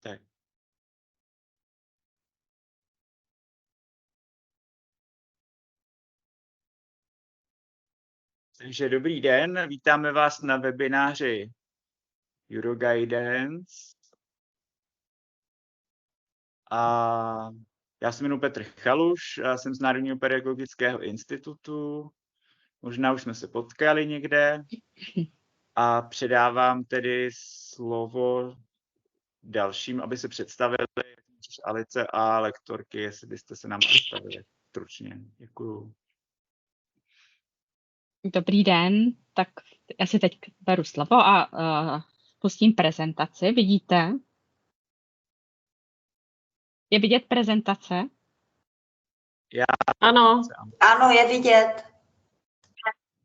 Tak. Takže dobrý den, vítáme vás na webináři Euroguidance. A já se jmenuji Petr Chaluš, a jsem z Národního pedagogického institutu. Možná už jsme se potkali někde. A předávám tedy slovo dalším, aby se představili, Alice a lektorky, jestli byste se nám představili stručně. Děkuju. Dobrý den, tak já si teď beru slovo a pustím prezentaci. Vidíte? Je vidět prezentace? Ano, je vidět.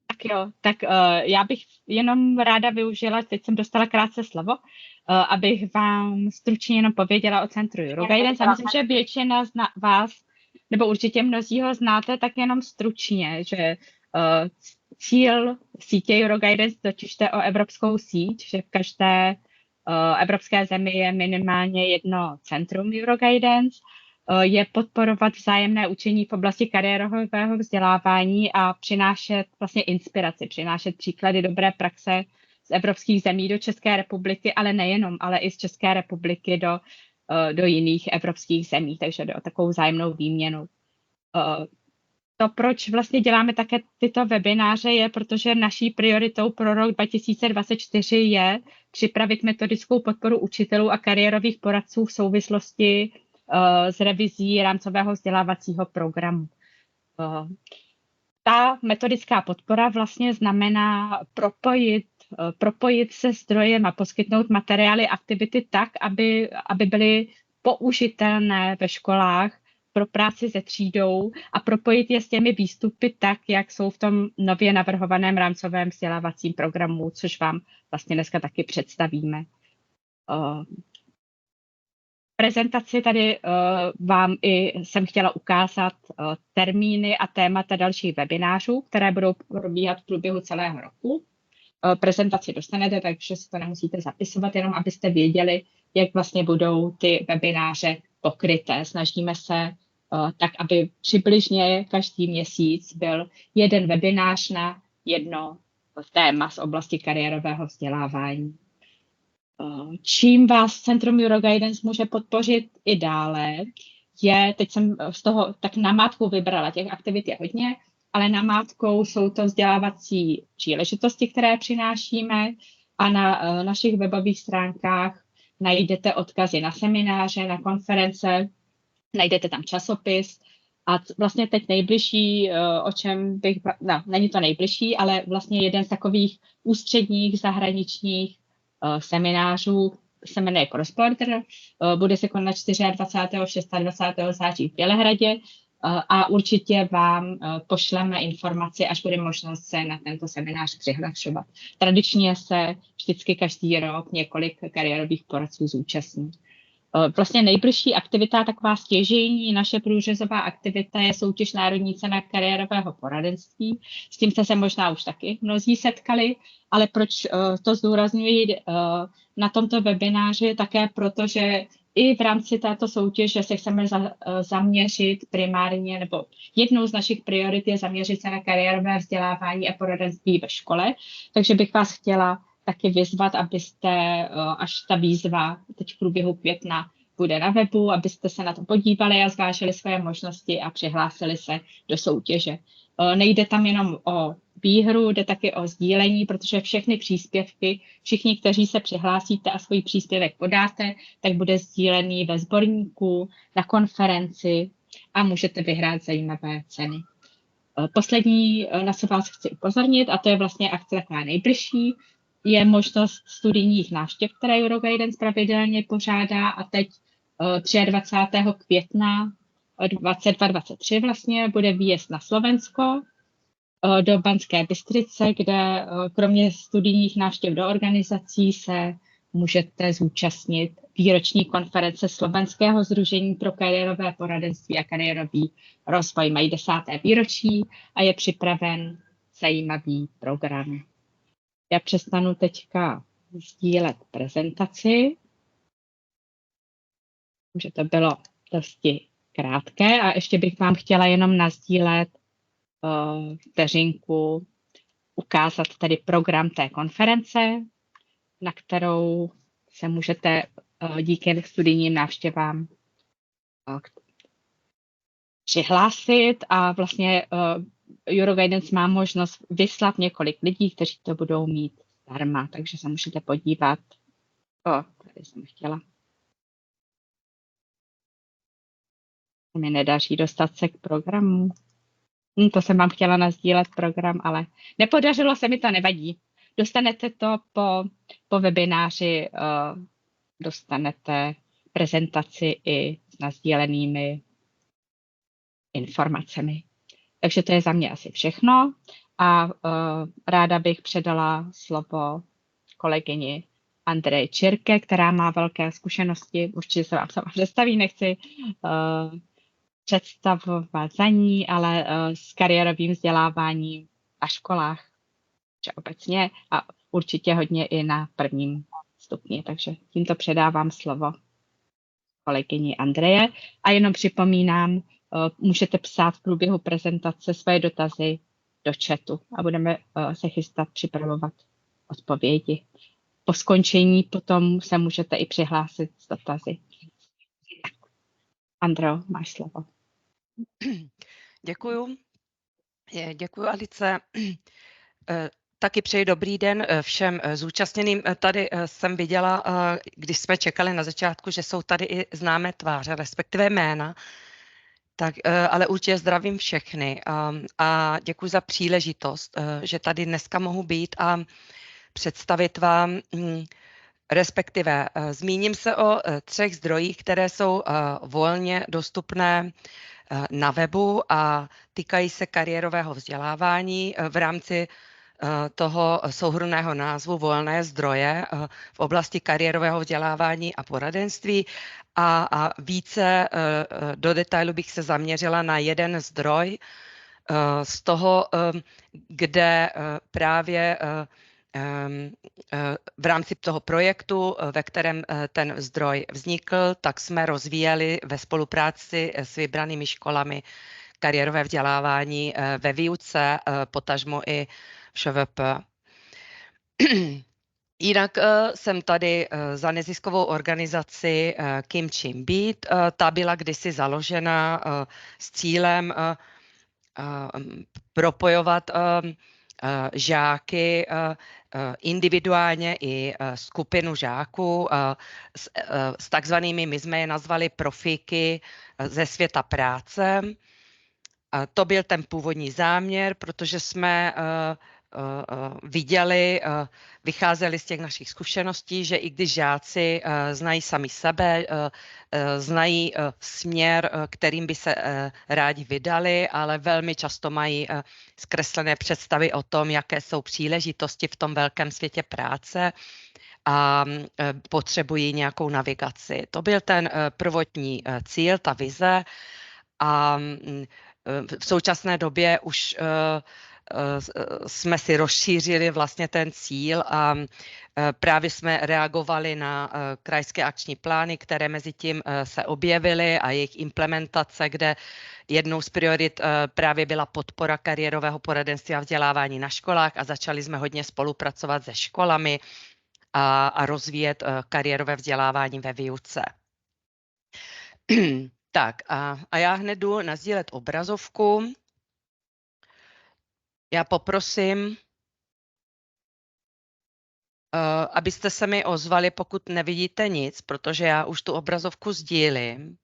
Tak jo, tak já bych jenom ráda využila, teď jsem dostala krátce slovo, abych vám stručně jenom pověděla o Centru Euroguidance. Já myslím, že většina z vás, nebo určitě mnozí ho znáte, tak jenom stručně, že cíl sítě Euroguidance, totiž jde o evropskou síť, že v každé evropské zemi je minimálně jedno centrum Euroguidance, je podporovat vzájemné učení v oblasti kariérového vzdělávání a přinášet vlastně inspiraci, přinášet příklady dobré praxe z evropských zemí do České republiky, ale nejenom, ale i z České republiky do jiných evropských zemí, takže jde o takovou vzájemnou výměnu. To, proč vlastně děláme také tyto webináře, je, protože naší prioritou pro rok 2024 je připravit metodickou podporu učitelů a kariérových poradců v souvislosti s revizí rámcového vzdělávacího programu. Ta metodická podpora vlastně znamená propojit se zdrojem a poskytnout materiály, aktivity tak, aby byly použitelné ve školách pro práci se třídou a propojit je s těmi výstupy tak, jak jsou v tom nově navrhovaném rámcovém vzdělávacím programu, což vám vlastně dneska taky představíme. Prezentaci tady vám jsem chtěla ukázat termíny a témata dalších webinářů, které budou probíhat v průběhu celého roku. Prezentaci dostanete, takže si to nemusíte zapisovat, jenom abyste věděli, jak vlastně budou ty webináře pokryté. Snažíme se tak, aby přibližně každý měsíc byl jeden webinář na jedno téma z oblasti kariérového vzdělávání. Čím vás Centrum Euroguidance může podpořit i dále, teď jsem z toho tak namátkou vybrala, těch aktivit je hodně, ale namátkou jsou to vzdělávací příležitosti, které přinášíme a na našich webových stránkách najdete odkazy na semináře, na konference, najdete tam časopis a vlastně teď nejbližší, není to nejbližší, ale vlastně jeden z takových ústředních zahraničních seminářů se jmenuje Cross-Border, bude se konat 24. a 26. září v Bělehradě a určitě vám pošleme informaci, až bude možnost se na tento seminář přihlašovat. Tradičně se vždycky každý rok několik kariérových poradců zúčastní. Vlastně nejbližší aktivita, taková stěžejní naše průřezová aktivita je soutěž Národní cena kariérového poradenství. S tím jste se možná už taky mnozí setkali, ale proč to zdůrazňuji na tomto webináři, také protože i v rámci této soutěže se chceme zaměřit primárně, nebo jednou z našich priorit je zaměřit se na kariérové vzdělávání a poradenství ve škole, takže bych vás chtěla taky vyzvat, abyste, až ta výzva teď v průběhu května bude na webu, abyste se na to podívali a zvážili své možnosti a přihlásili se do soutěže. Nejde tam jenom o výhru, jde taky o sdílení, protože všechny příspěvky, všichni, kteří se přihlásíte a svůj příspěvek podáte, tak bude sdílený ve sborníku, na konferenci a můžete vyhrát zajímavé ceny. Poslední, na co vás chci upozornit, a to je vlastně akce taková nejbližší, je možnost studijních návštěv, které Euroguidance pravidelně pořádá a teď 23. května 2023 vlastně bude výjezd na Slovensko do Banské Bystrice, kde kromě studijních návštěv do organizací se můžete zúčastnit výroční konference Slovenského sdružení pro kariérové poradenství a kariérový rozvoj. Mají 10. výročí a je připraven zajímavý program. Já přestanu teďka sdílet prezentaci. že to bylo dosti krátké a ještě bych vám chtěla jenom nasdílet vteřinku, ukázat tedy program té konference, na kterou se můžete díky studijním návštěvám přihlásit a vlastně Euroguidance má možnost vyslat několik lidí, kteří to budou mít zdarma, takže se můžete podívat. Tady jsem chtěla. Mi nedaří dostat se k programu. To jsem vám chtěla nasdílet program, ale nepodařilo se mi to, nevadí. Dostanete to po webináři, dostanete prezentaci i s nasdílenými informacemi. Takže to je za mě asi všechno a ráda bych předala slovo kolegyni Andreji Čirke, která má velké zkušenosti, určitě se vám sama představí, nechci představovat za ní, ale s kariérovým vzděláváním na školách obecně a určitě hodně i na prvním stupni. Takže tímto předávám slovo kolegyni Andreje a jenom připomínám, můžete psát v průběhu prezentace svoje dotazy do chatu a budeme se chystat připravovat odpovědi. Po skončení potom se můžete i přihlásit s dotazy. Andro, máš slovo. Děkuju. Děkuju, Alice. Taky přeji dobrý den všem zúčastněným. Tady jsem viděla, když jsme čekali na začátku, že jsou tady i známé tváře, respektive jména. Tak, ale určitě zdravím všechny a děkuji za příležitost, že tady dneska mohu být a představit vám, respektive zmíním se o 3 zdrojích, které jsou volně dostupné na webu a týkají se kariérového vzdělávání v rámci toho souhrnného názvu Volné zdroje v oblasti kariérového vzdělávání a poradenství a více do detailu bych se zaměřila na jeden zdroj z toho, kde právě v rámci toho projektu, ve kterém ten zdroj vznikl, tak jsme rozvíjeli ve spolupráci s vybranými školami kariérové vzdělávání ve výuce, potažmo i ŠVP. Jinak jsem tady za neziskovou organizaci Kim Chim Beat. Ta byla kdysi založena s cílem propojovat žáky individuálně i skupinu žáků s takzvanými, my jsme je nazvali profíky ze světa práce. To byl ten původní záměr, protože jsme viděli, vycházeli z těch našich zkušeností, že i když žáci znají sami sebe, znají směr, kterým by se rádi vydali, ale velmi často mají zkreslené představy o tom, jaké jsou příležitosti v tom velkém světě práce a potřebují nějakou navigaci. To byl ten prvotní cíl, ta vize a v současné době už jsme si rozšířili vlastně ten cíl a právě jsme reagovali na krajské akční plány, které mezi tím se objevily a jejich implementace, kde jednou z priorit právě byla podpora kariérového poradenství a vzdělávání na školách a začali jsme hodně spolupracovat se školami a rozvíjet kariérové vzdělávání ve výuce. Tak a já hned jdu nasdílet obrazovku. Já poprosím, abyste se mi ozvali, pokud nevidíte nic, protože já už tu obrazovku sdílím.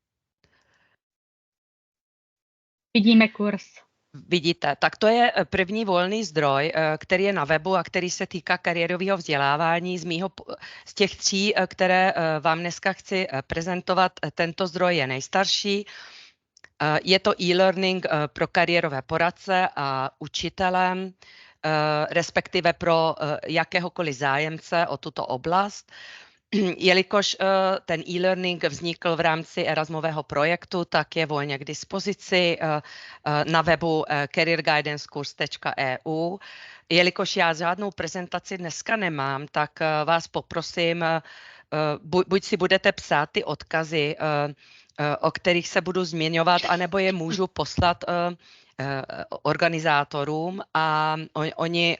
Vidíme kurz. Vidíte, tak to je první volný zdroj, který je na webu a který se týká kariérového vzdělávání. Z těch 3, které vám dneska chci prezentovat, tento zdroj je nejstarší. Je to e-learning pro kariérové poradce a učitele, respektive pro jakéhokoliv zájemce o tuto oblast. Jelikož ten e-learning vznikl v rámci Erasmového projektu, tak je volně k dispozici na webu careerguidancecourse.eu. Jelikož já žádnou prezentaci dneska nemám, tak vás poprosím, buď si budete psát ty odkazy, o kterých se budu zmiňovat, anebo je můžu poslat organizátorům a oni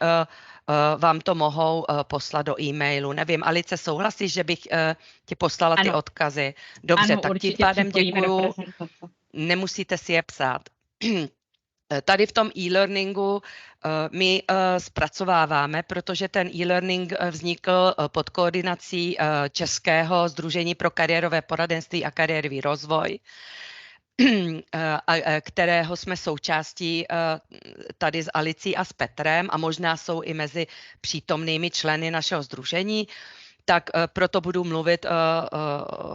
vám to mohou poslat do e-mailu. Nevím, Alice, souhlasíš, že bych ti poslala ty odkazy? Dobře, ano, tak tím pádem děkuju. Nemusíte si je psát. Tady v tom e-learningu my zpracováváme, protože ten e-learning vznikl pod koordinací Českého sdružení pro kariérové poradenství a kariérový rozvoj, kterého jsme součástí tady s Alicí a s Petrem a možná jsou i mezi přítomnými členy našeho sdružení, tak proto budu mluvit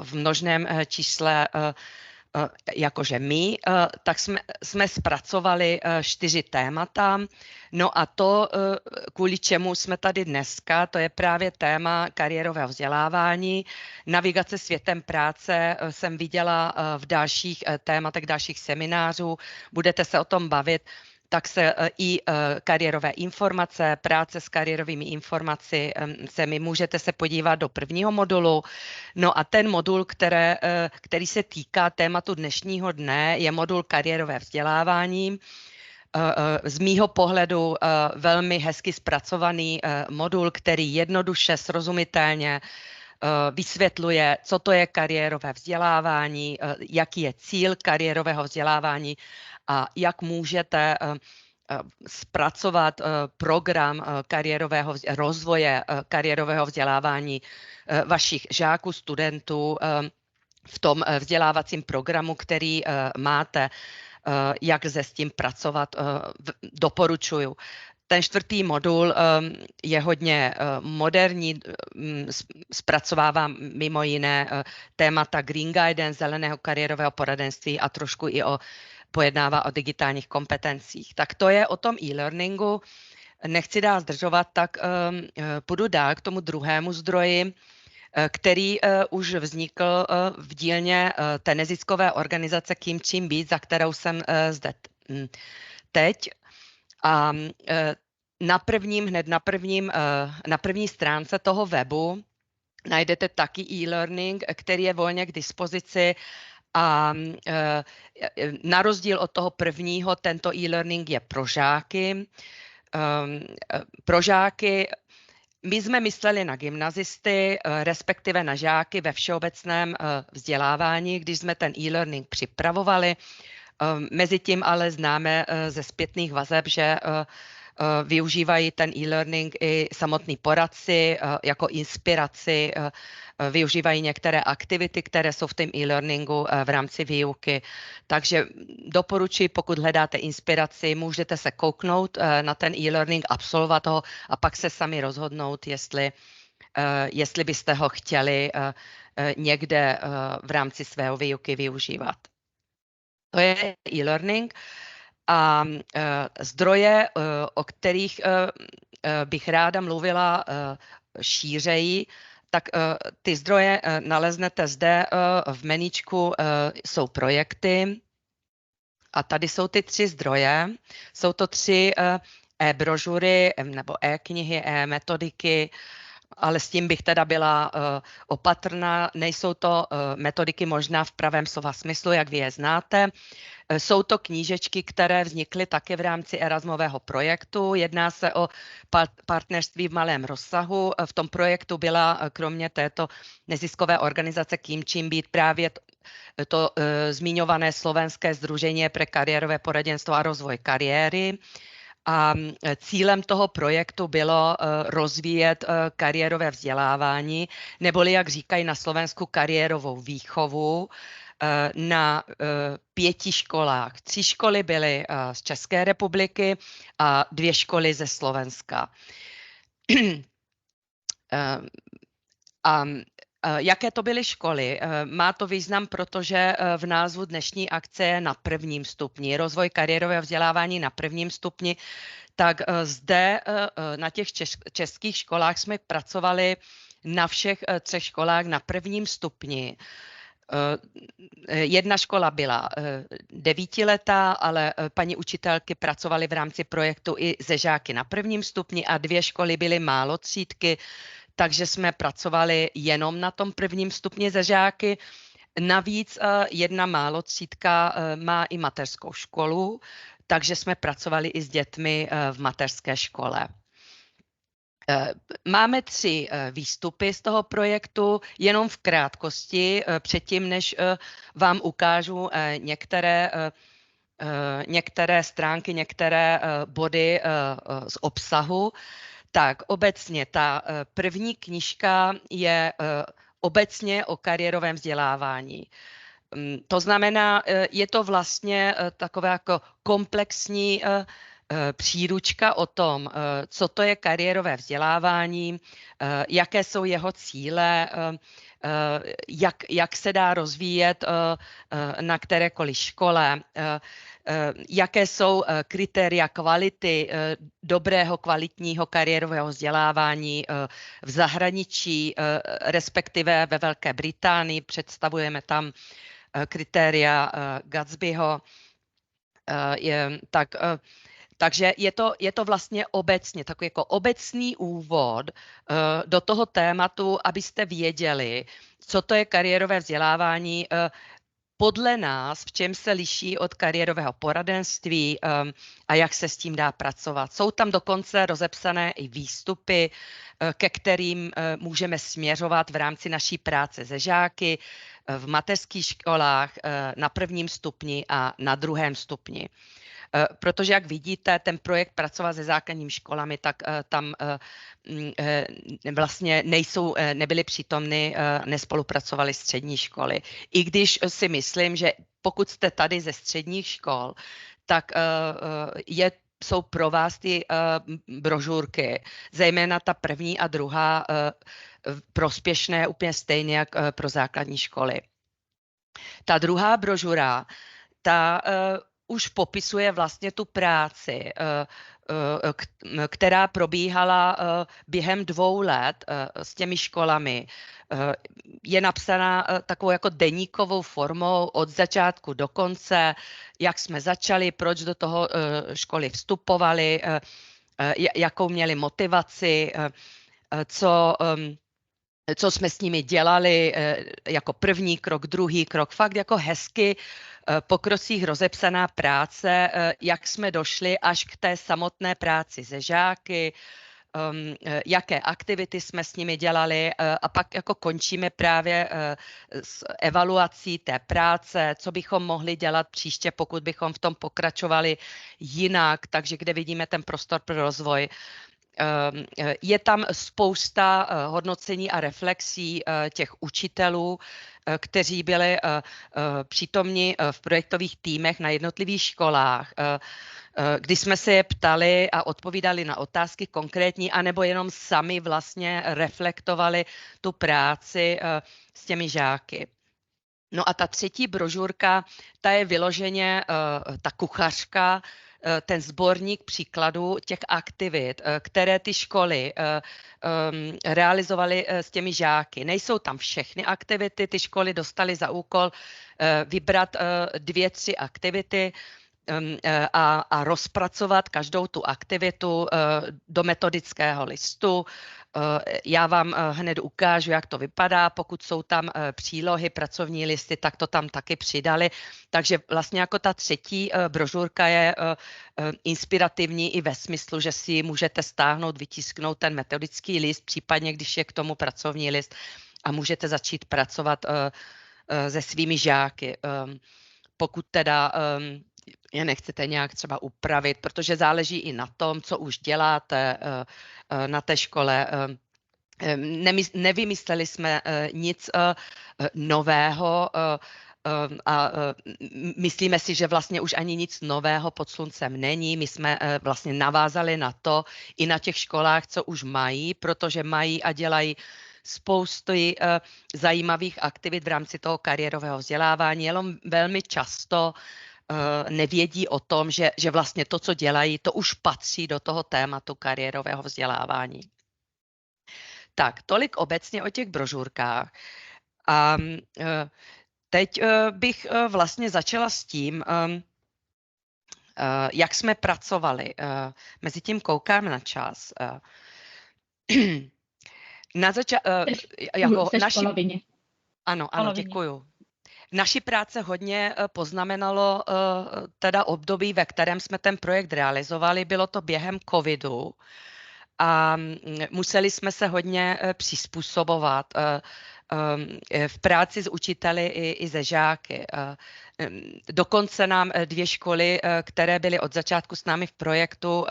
v množném čísle jakože my, tak jsme zpracovali 4 témata. No a to, kvůli čemu jsme tady dneska, to je právě téma kariérového vzdělávání. Navigace světem práce jsem viděla v dalších tématech, dalších seminářů. Budete se o tom bavit. Tak se i kariérové informace, práce s kariérovými informacemi, můžete se podívat do prvního modulu. No a ten modul, který se týká tématu dnešního dne, je modul kariérové vzdělávání. Z mýho pohledu velmi hezky zpracovaný modul, který jednoduše, srozumitelně vysvětluje, co to je kariérové vzdělávání, jaký je cíl kariérového vzdělávání a jak můžete zpracovat program kariérového rozvoje kariérového vzdělávání vašich žáků, studentů v tom vzdělávacím programu, který máte, jak lze s tím pracovat, doporučuju. Ten 4. modul je hodně moderní, zpracovává mimo jiné témata Green Guidance, zeleného kariérového poradenství a trošku i pojednává o digitálních kompetencích. Tak to je o tom e-learningu. Nechci dál zdržovat, tak půjdu dál k tomu druhému zdroji, který už vznikl v dílně té neziskové organizace Kým čím být, za kterou jsem zde teď. A hned na první stránce toho webu najdete taky e-learning, který je volně k dispozici a na rozdíl od toho prvního, tento e-learning je pro žáky. My jsme mysleli na gymnazisty, respektive na žáky ve všeobecném vzdělávání, když jsme ten e-learning připravovali. Mezitím ale známe ze zpětných vazeb, že využívají ten e-learning i samotní poradci jako inspiraci, využívají některé aktivity, které jsou v tom e-learningu v rámci výuky. Takže doporučuji, pokud hledáte inspiraci, můžete se kouknout na ten e-learning, absolvovat ho a pak se sami rozhodnout, jestli byste ho chtěli někde v rámci svého výuky využívat. To je e-learning. A zdroje, o kterých bych ráda mluvila šířeji, tak ty zdroje naleznete zde v meníčku, jsou projekty. A tady jsou ty 3 zdroje. Jsou to 3 e-brožury nebo e-knihy, e-metodiky, ale s tím bych teda byla opatrná. Nejsou to metodiky možná v pravém slova smyslu, jak vy je znáte. Jsou to knížečky, které vznikly také v rámci Erasmového projektu. Jedná se o partnerství v malém rozsahu. V tom projektu byla kromě této neziskové organizace Kým čím být právě to zmiňované Slovenské sdružení pro kariérové poradenstvo a rozvoj kariéry. A cílem toho projektu bylo rozvíjet kariérové vzdělávání, neboli, jak říkají na Slovensku, kariérovou výchovu na 5 školách. 3 školy byly z České republiky a 2 školy ze Slovenska. A jaké to byly školy? Má to význam, protože v názvu dnešní akce je na 1. stupni. Rozvoj kariérového vzdělávání na 1. stupni. Tak zde na těch českých školách jsme pracovali na všech 3 školách na 1. stupni. Jedna škola byla 9letá, ale paní učitelky pracovaly v rámci projektu i se žáky na 1. stupni a 2 školy byly málotřídky, takže jsme pracovali jenom na tom prvním stupni se žáky. Navíc jedna málotřídka má i mateřskou školu, takže jsme pracovali i s dětmi v mateřské škole. Máme 3 výstupy z toho projektu, jenom v krátkosti, předtím, než vám ukážu některé stránky, některé body z obsahu. Tak obecně ta první knížka je obecně o kariérovém vzdělávání. To znamená, je to vlastně takové jako komplexní příručka o tom, co to je kariérové vzdělávání, jaké jsou jeho cíle, jak se dá rozvíjet na kterékoliv škole, jaké jsou kritéria kvality dobrého kvalitního kariérového vzdělávání v zahraničí, respektive ve Velké Británii. Představujeme tam kritéria Gatsbyho. Takže je to vlastně obecně takový jako obecný úvod do toho tématu, abyste věděli, co to je kariérové vzdělávání podle nás, v čem se liší od kariérového poradenství a jak se s tím dá pracovat. Jsou tam dokonce rozepsané i výstupy, ke kterým můžeme směřovat v rámci naší práce se žáky v mateřských školách na prvním stupni a na druhém stupni. Protože, jak vidíte, ten projekt Pracovat se základními školami, tak tam vlastně nebyly přítomny, nespolupracovaly střední školy. I když si myslím, že pokud jste tady ze středních škol, tak jsou pro vás ty brožurky, zejména ta první a druhá, prospěšné úplně stejně jak pro základní školy. Ta druhá brožura, ta už popisuje vlastně tu práci, která probíhala během 2 let s těmi školami. Je napsaná takovou jako deníkovou formou od začátku do konce, jak jsme začali, proč do toho školy vstupovali, jakou měli motivaci, co jsme s nimi dělali jako první krok, druhý krok, fakt jako hezky po krocích rozepsaná práce, jak jsme došli až k té samotné práci se žáky, jaké aktivity jsme s nimi dělali a pak jako končíme právě s evaluací té práce, co bychom mohli dělat příště, pokud bychom v tom pokračovali jinak, takže kde vidíme ten prostor pro rozvoj. Je tam spousta hodnocení a reflexí těch učitelů, kteří byli přítomni v projektových týmech na jednotlivých školách, kdy jsme se je ptali a odpovídali na otázky konkrétní, anebo jenom sami vlastně reflektovali tu práci s těmi žáky. No a ta třetí brožurka, ta je vyloženě ta kuchařka, ten sborník příkladů těch aktivit, které ty školy realizovaly s těmi žáky. Nejsou tam všechny aktivity, ty školy dostaly za úkol vybrat 2-3 aktivity a rozpracovat každou tu aktivitu do metodického listu. Já vám hned ukážu, jak to vypadá. Pokud jsou tam přílohy, pracovní listy, tak to tam taky přidali. Takže vlastně jako ta třetí brožurka je inspirativní i ve smyslu, že si můžete stáhnout, vytisknout ten metodický list, případně když je k tomu pracovní list a můžete začít pracovat se svými žáky. Pokud teda je nechcete nějak třeba upravit, protože záleží i na tom, co už děláte na té škole. Nevymysleli jsme nic nového a myslíme si, že vlastně už ani nic nového pod sluncem není. My jsme vlastně navázali na to i na těch školách, co už mají, protože mají a dělají spousty zajímavých aktivit v rámci toho kariérového vzdělávání, jenom velmi často nevědí o tom, že vlastně to, co dělají, to už patří do toho tématu kariérového vzdělávání. Tak, tolik obecně o těch brožurkách. A teď bych vlastně začala s tím, jak jsme pracovali. Mezitím koukám na čas. Na jako v polovině. Ano, děkuju. Naši práce hodně poznamenalo teda období, ve kterém jsme ten projekt realizovali. Bylo to během covidu a museli jsme se hodně přizpůsobovat v práci s učiteli i se žáky. Dokonce nám 2 školy, které byly od začátku s námi v projektu,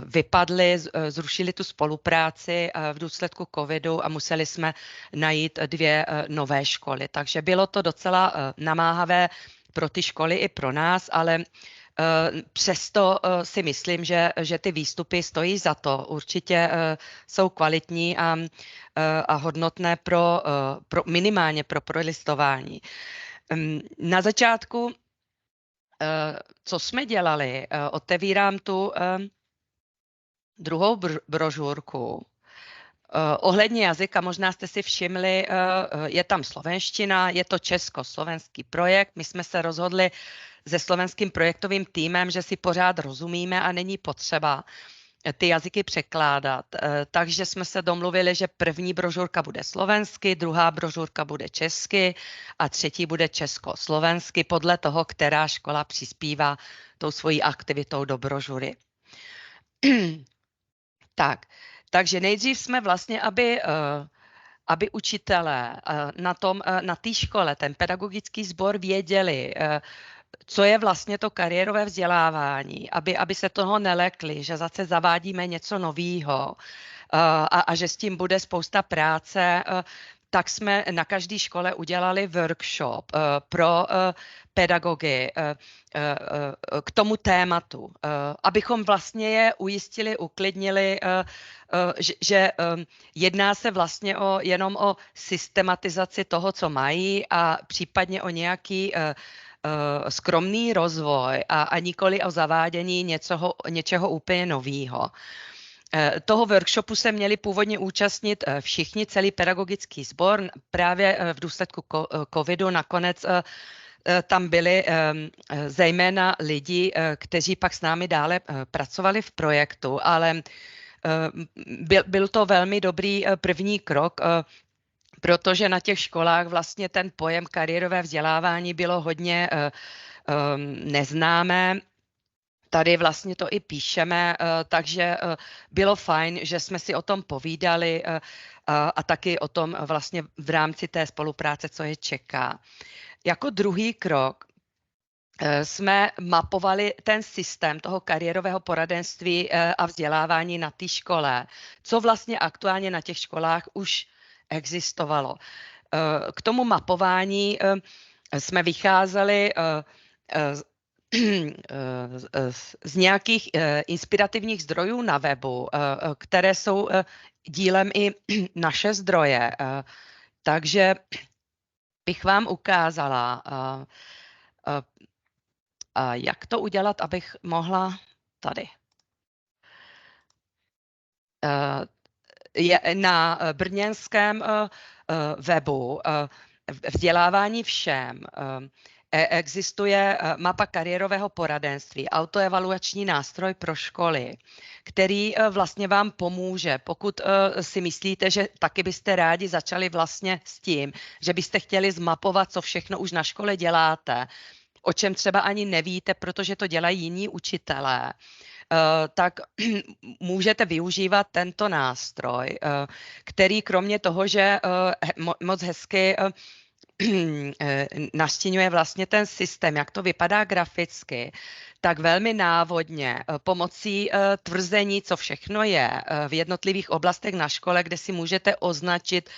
vypadly, zrušili tu spolupráci v důsledku covidu a museli jsme najít 2 nové školy. Takže bylo to docela namáhavé pro ty školy i pro nás, ale přesto si myslím, že ty výstupy stojí za to. Určitě jsou kvalitní a hodnotné minimálně pro prolistování. Na začátku, co jsme dělali, otevírám tu druhou brožurku. Ohledně jazyka, možná jste si všimli, je tam slovenština, je to československý projekt. My jsme se rozhodli se slovenským projektovým týmem, že si pořád rozumíme a není potřeba ty jazyky překládat. Takže jsme se domluvili, že první brožurka bude slovensky, druhá brožurka bude česky a třetí bude československy podle toho, která škola přispívá tou svojí aktivitou do brožury. Takže nejdřív jsme vlastně, aby učitelé na té škole, ten pedagogický sbor věděli, co je vlastně to kariérové vzdělávání, aby se toho nelekli, že zase zavádíme něco nového a že s tím bude spousta práce, tak jsme na každé škole udělali workshop pro pedagogy k tomu tématu, abychom vlastně je ujistili, uklidnili, že jedná se vlastně jenom o systematizaci toho, co mají a případně o nějaký skromný rozvoj a nikoli o zavádění něčeho úplně nového. Toho workshopu se měli původně účastnit všichni, celý pedagogický sbor. Právě v důsledku covidu nakonec tam byli zejména lidi, kteří pak s námi dále pracovali v projektu, ale byl to velmi dobrý první krok, protože na těch školách vlastně ten pojem kariérové vzdělávání bylo hodně neznámé. Tady vlastně to i píšeme, takže bylo fajn, že jsme si o tom povídali a taky o tom vlastně v rámci té spolupráce, co je čeká. Jako druhý krok jsme mapovali ten systém toho kariérového poradenství a vzdělávání na té škole, co vlastně aktuálně na těch školách už existovalo. K tomu mapování jsme vycházeli z nějakých inspirativních zdrojů na webu, které jsou dílem i naše zdroje. Takže bych vám ukázala, jak to udělat, abych mohla tady. Je na brněnském webu Vzdělávání všem existuje mapa kariérového poradenství, autoevaluační nástroj pro školy, který vlastně vám pomůže, pokud si myslíte, že taky byste rádi začali vlastně s tím, že byste chtěli zmapovat, co všechno už na škole děláte, o čem třeba ani nevíte, protože to dělají jiní učitelé, tak můžete využívat tento nástroj, který kromě toho, že moc hezky nastíňuje vlastně ten systém, jak to vypadá graficky, tak velmi návodně pomocí tvrzení, co všechno je v jednotlivých oblastech na škole, kde si můžete označit,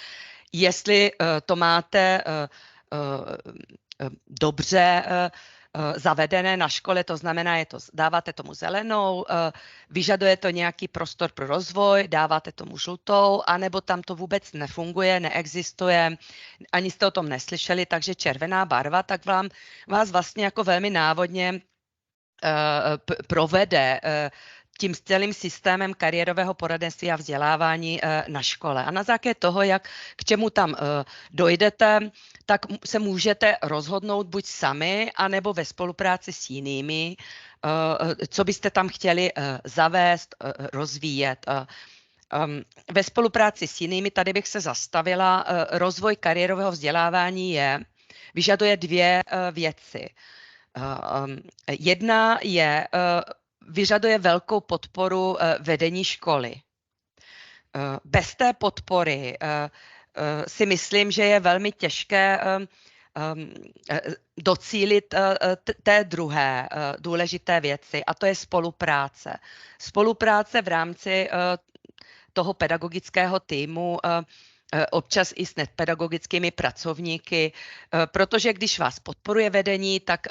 jestli to máte dobře zavedené na škole, to znamená, dáváte tomu zelenou, vyžaduje to nějaký prostor pro rozvoj, dáváte tomu žlutou, anebo tam to vůbec nefunguje, neexistuje, ani jste o tom neslyšeli, takže červená barva, tak vás vlastně jako velmi návodně provede tím celým systémem kariérového poradenství a vzdělávání na škole. A na základě toho, k čemu tam dojdete, tak se můžete rozhodnout buď sami, anebo ve spolupráci s jinými, co byste tam chtěli zavést, rozvíjet. Ve spolupráci s jinými, tady bych se zastavila, rozvoj kariérového vzdělávání vyžaduje dvě věci. Jedna vyžaduje velkou podporu vedení školy. Bez té podpory si myslím, že je velmi těžké docílit té druhé důležité věci, a to je spolupráce. Spolupráce v rámci toho pedagogického týmu, občas i s nepedagogickými pracovníky, protože když vás podporuje vedení, tak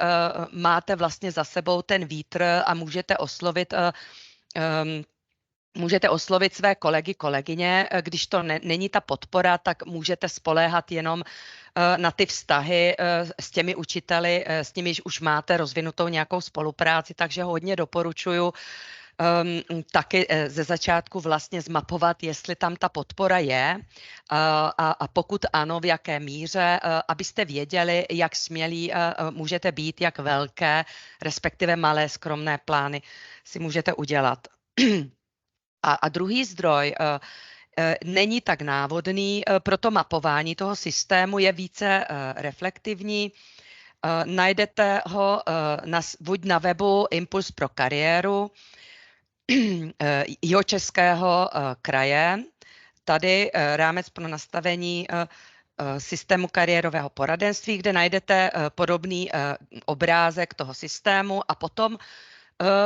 máte vlastně za sebou ten vítr a můžete oslovit své kolegy, kolegyně. Když to není ta podpora, tak můžete spoléhat jenom na ty vztahy s těmi učiteli, s nimiž už máte rozvinutou nějakou spolupráci, takže hodně doporučuju taky ze začátku vlastně zmapovat, jestli tam ta podpora je a pokud ano, v jaké míře, abyste věděli, jak smělí můžete být, jak velké, respektive malé skromné plány si můžete udělat. A druhý zdroj není tak návodný, proto mapování toho systému je více reflektivní. Najdete ho buď na webu Impuls pro kariéru Jihočeského kraje, tady rámec pro nastavení systému kariérového poradenství, kde najdete podobný obrázek toho systému a potom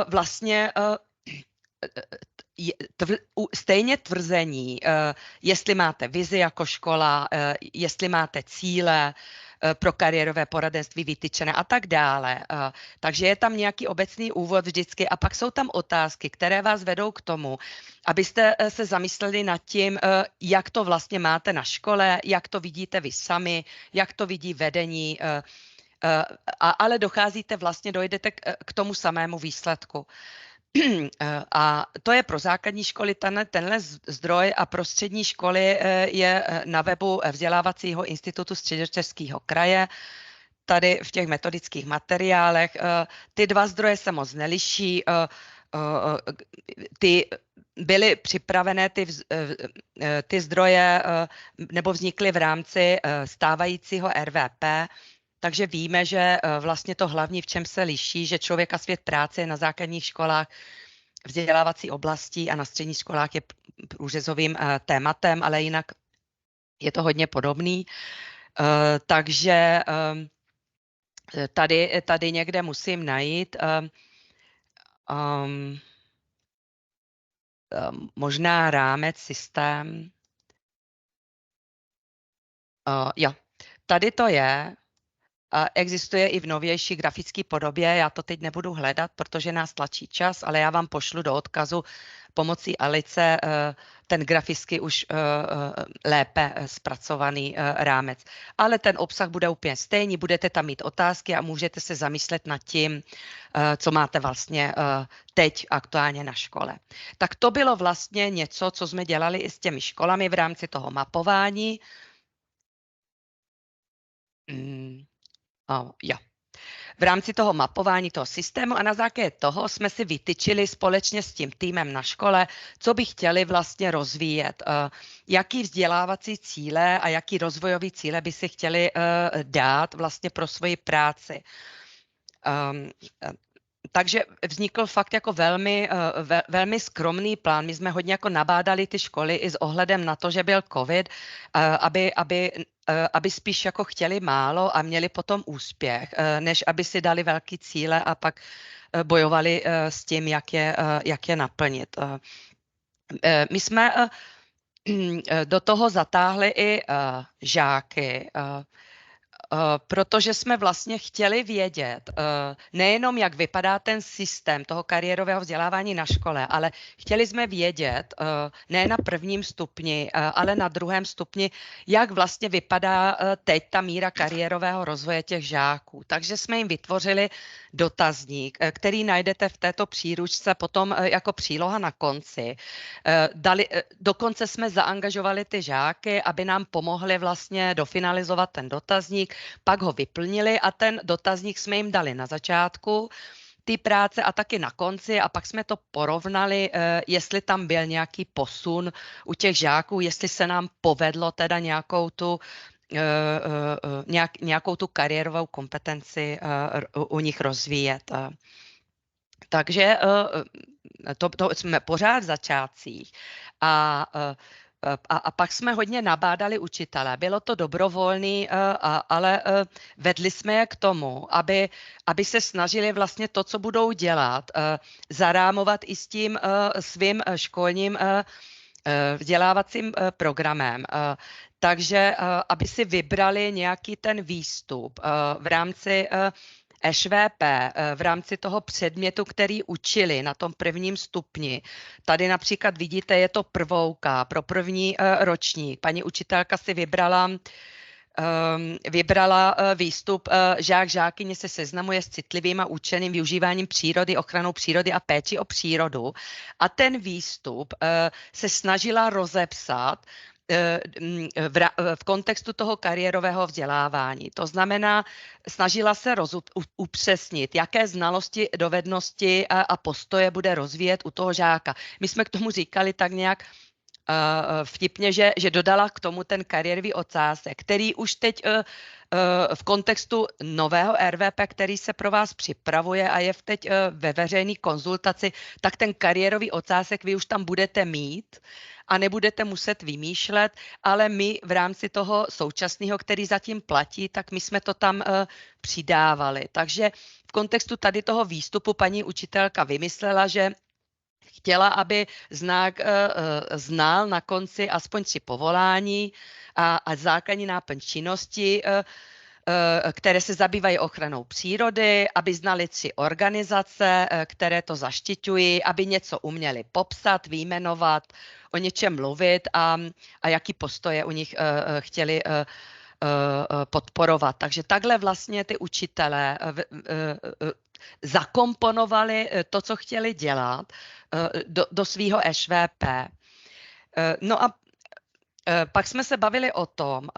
vlastně stejně tvrzení, jestli máte vizi jako škola, jestli máte cíle pro kariérové poradenství vytyčené a tak dále. Takže je tam nějaký obecný úvod vždycky a pak jsou tam otázky, které vás vedou k tomu, abyste se zamysleli nad tím, jak to vlastně máte na škole, jak to vidíte vy sami, jak to vidí vedení, ale dojdete k tomu samému výsledku. A to je pro základní školy tenhle zdroj a pro střední školy je na webu Vzdělávacího institutu Středočeského kraje. Tady v těch metodických materiálech. Ty dva zdroje se moc neliší. Ty byly připravené ty zdroje nebo vznikly v rámci stávajícího RVP, takže víme, že vlastně to hlavní, v čem se liší, že Člověk a svět práce je na základních školách vzdělávací oblastí a na středních školách je průřezovým tématem, ale jinak je to hodně podobný. Takže tady někde musím najít možná rámec, systém. Jo, tady to je. Existuje i v novější grafické podobě, já to teď nebudu hledat, protože nás tlačí čas, ale já vám pošlu do odkazu pomocí Alice ten graficky už lépe zpracovaný rámec. Ale ten obsah bude úplně stejný, budete tam mít otázky a můžete se zamyslet nad tím, co máte vlastně teď aktuálně na škole. Tak to bylo vlastně něco, co jsme dělali i s těmi školami v rámci toho mapování. V rámci toho mapování toho systému a na základě toho jsme si vytyčili společně s tím týmem na škole, co by chtěli vlastně rozvíjet, jaký vzdělávací cíle a jaký rozvojový cíle by si chtěli dát vlastně pro svoji práci. Takže vznikl fakt jako velmi skromný plán. My jsme hodně jako nabádali ty školy i s ohledem na to, že byl covid, aby spíš jako chtěli málo a měli potom úspěch, než aby si dali velký cíle a pak bojovali s tím, jak je naplnit. My jsme do toho zatáhli i žáky, protože jsme vlastně chtěli vědět nejenom, jak vypadá ten systém toho kariérového vzdělávání na škole, ale chtěli jsme vědět ne na prvním stupni, ale na druhém stupni, jak vlastně vypadá teď ta míra kariérového rozvoje těch žáků. Takže jsme jim vytvořili dotazník, který najdete v této příručce potom jako příloha na konci. Dokonce jsme zaangažovali ty žáky, aby nám pomohli vlastně dofinalizovat ten dotazník, pak ho vyplnili a ten dotazník jsme jim dali na začátku. té práce a taky na konci a pak jsme to porovnali, jestli tam byl nějaký posun u těch žáků, jestli se nám povedlo teda nějakou tu kariérovou kompetenci u nich rozvíjet. Takže to jsme pořád v začátcích a pak jsme hodně nabádali učitele. Bylo to dobrovolný, ale vedli jsme je k tomu, aby se snažili vlastně to, co budou dělat, zarámovat i s tím svým školním vzdělávacím programem. Takže aby si vybrali nějaký ten výstup v rámci ŠVP, v rámci toho předmětu, který učili na tom prvním stupni. Tady například vidíte, je to prvouka pro první ročník. Paní učitelka si vybrala výstup žákyně se seznamuje s citlivým a účelným využíváním přírody, ochranou přírody a péči o přírodu. A ten výstup se snažila rozepsat v kontextu toho kariérového vzdělávání. To znamená, snažila se upřesnit, jaké znalosti, dovednosti a postoje bude rozvíjet u toho žáka. My jsme k tomu říkali tak nějak vtipně, že dodala k tomu ten kariérový ocásek, který už teď v kontextu nového RVP, který se pro vás připravuje a je teď ve veřejné konzultaci, tak ten kariérový ocásek vy už tam budete mít a nebudete muset vymýšlet, ale my v rámci toho současného, který zatím platí, tak my jsme to tam přidávali. Takže v kontextu tady toho výstupu paní učitelka vymyslela, že chtěla, aby znal na konci aspoň 3 povolání a základní náplň činnosti, které se zabývají ochranou přírody, aby znali 3 organizace, které to zaštiťují, aby něco uměli popsat, vyjmenovat, o něčem mluvit a jaký postoje u nich chtěli podporovat. Takže takhle vlastně ty učitelé zakomponovali to, co chtěli dělat do svého ŠVP. No a pak jsme se bavili o tom,